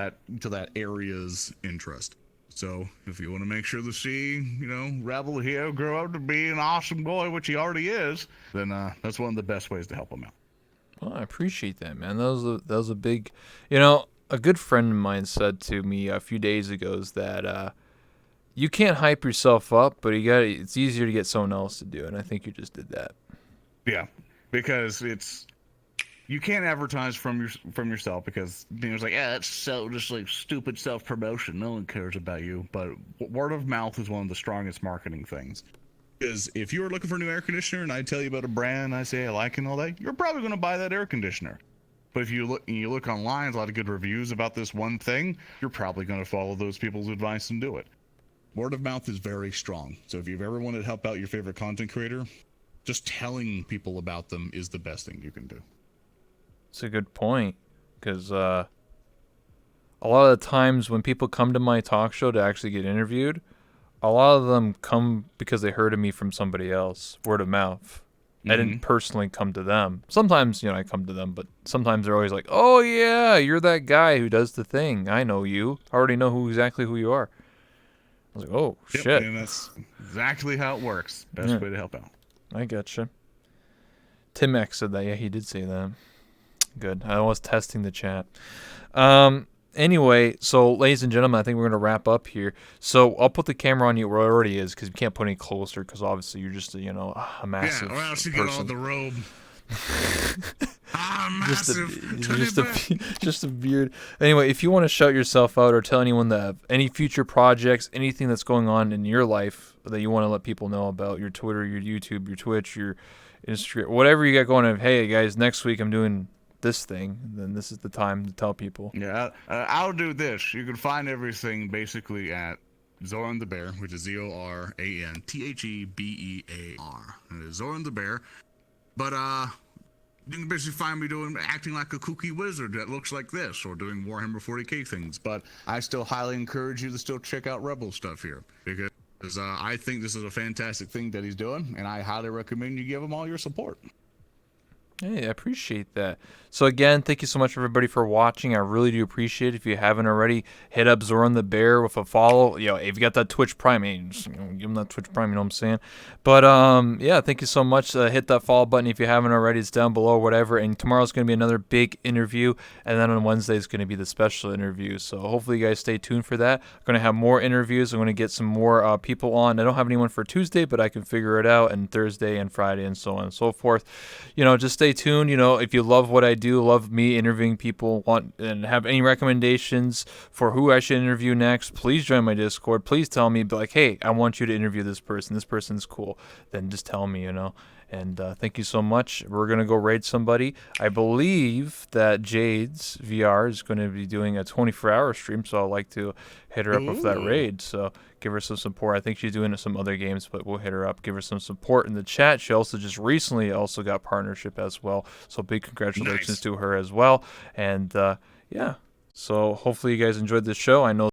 that area's interest. So if you want to make sure to see, Rebel here grow up to be an awesome boy, which he already is, then that's one of the best ways to help him out. Well, I appreciate that, man. That was a big, a good friend of mine said to me a few days ago is that you can't hype yourself up, but it's easier to get someone else to do it. And I think you just did that. Yeah, because you can't advertise from yourself, because it's like, yeah, that's so just like stupid self-promotion. No one cares about you. But word of mouth is one of the strongest marketing things. Because if you were looking for a new air conditioner and I tell you about a brand and I say I like it and all that, you're probably going to buy that air conditioner. But if you look online, there's a lot of good reviews about this one thing, you're probably going to follow those people's advice and do it. Word of mouth is very strong. So if you've ever wanted to help out your favorite content creator, just telling people about them is the best thing you can do. It's a good point, because a lot of the times when people come to my talk show to actually get interviewed, a lot of them come because they heard of me from somebody else, word of mouth. Mm-hmm. I didn't personally come to them. Sometimes, I come to them, but sometimes they're always like, oh, yeah, you're that guy who does the thing. I know you. I already know exactly who you are. I was like, oh, shit. And that's exactly how it works. Best way to help out. I gotcha. Tim X said that. Yeah, he did say that. Good. I was testing the chat. Anyway, so ladies and gentlemen, I think we're going to wrap up here. So I'll put the camera on you where it already is, because we can't put any closer, because obviously you're just a massive or else you person. get all the robe. just a beard. Anyway, if you want to shout yourself out or tell anyone that any future projects, anything that's going on in your life that you want to let people know about, your Twitter, your YouTube, your Twitch, your Instagram, whatever you got going on. Hey guys, next week I'm doing this thing, then this is the time to tell people. Yeah, I'll do this. You can find everything basically at ZoranTheBear, which is ZoranTheBear. It is ZoranTheBear. But you can basically find me acting like a kooky wizard that looks like this, or doing Warhammer 40k things. But I still highly encourage you to still check out Rebel stuff here, because I think this is a fantastic thing that he's doing, and I highly recommend you give him all your support. Hey, I appreciate that. So again, thank you so much everybody for watching. I really do appreciate it. If you haven't already, hit up ZoranTheBear with a follow. If you got that Twitch Prime, just, give him that Twitch Prime, you know what I'm saying? But yeah, thank you so much. Hit that follow button if you haven't already. It's down below, whatever. And tomorrow's going to be another big interview, and then on Wednesday is going to be the special interview. So hopefully you guys stay tuned for that. I'm going to have more interviews. I'm going to get some more people on. I don't have anyone for Tuesday, but I can figure it out, and Thursday and Friday and so on and so forth. Just stay tuned. If you love what I do, love me interviewing people, and have any recommendations for who I should interview next, please join my Discord. Please tell me, be like, hey, I want you to interview this person. This person's cool. Then just tell me, And thank you so much. We're going to go raid somebody. I believe that Jade's VR is going to be doing a 24-hour stream, so I'd like to hit her up with that raid. So Give her some support. I think she's doing some other games, but we'll hit her up. Give her some support in the chat. She also just recently also got partnership as well. So big congratulations Nice. to her as well. And yeah, so hopefully you guys enjoyed this show. I know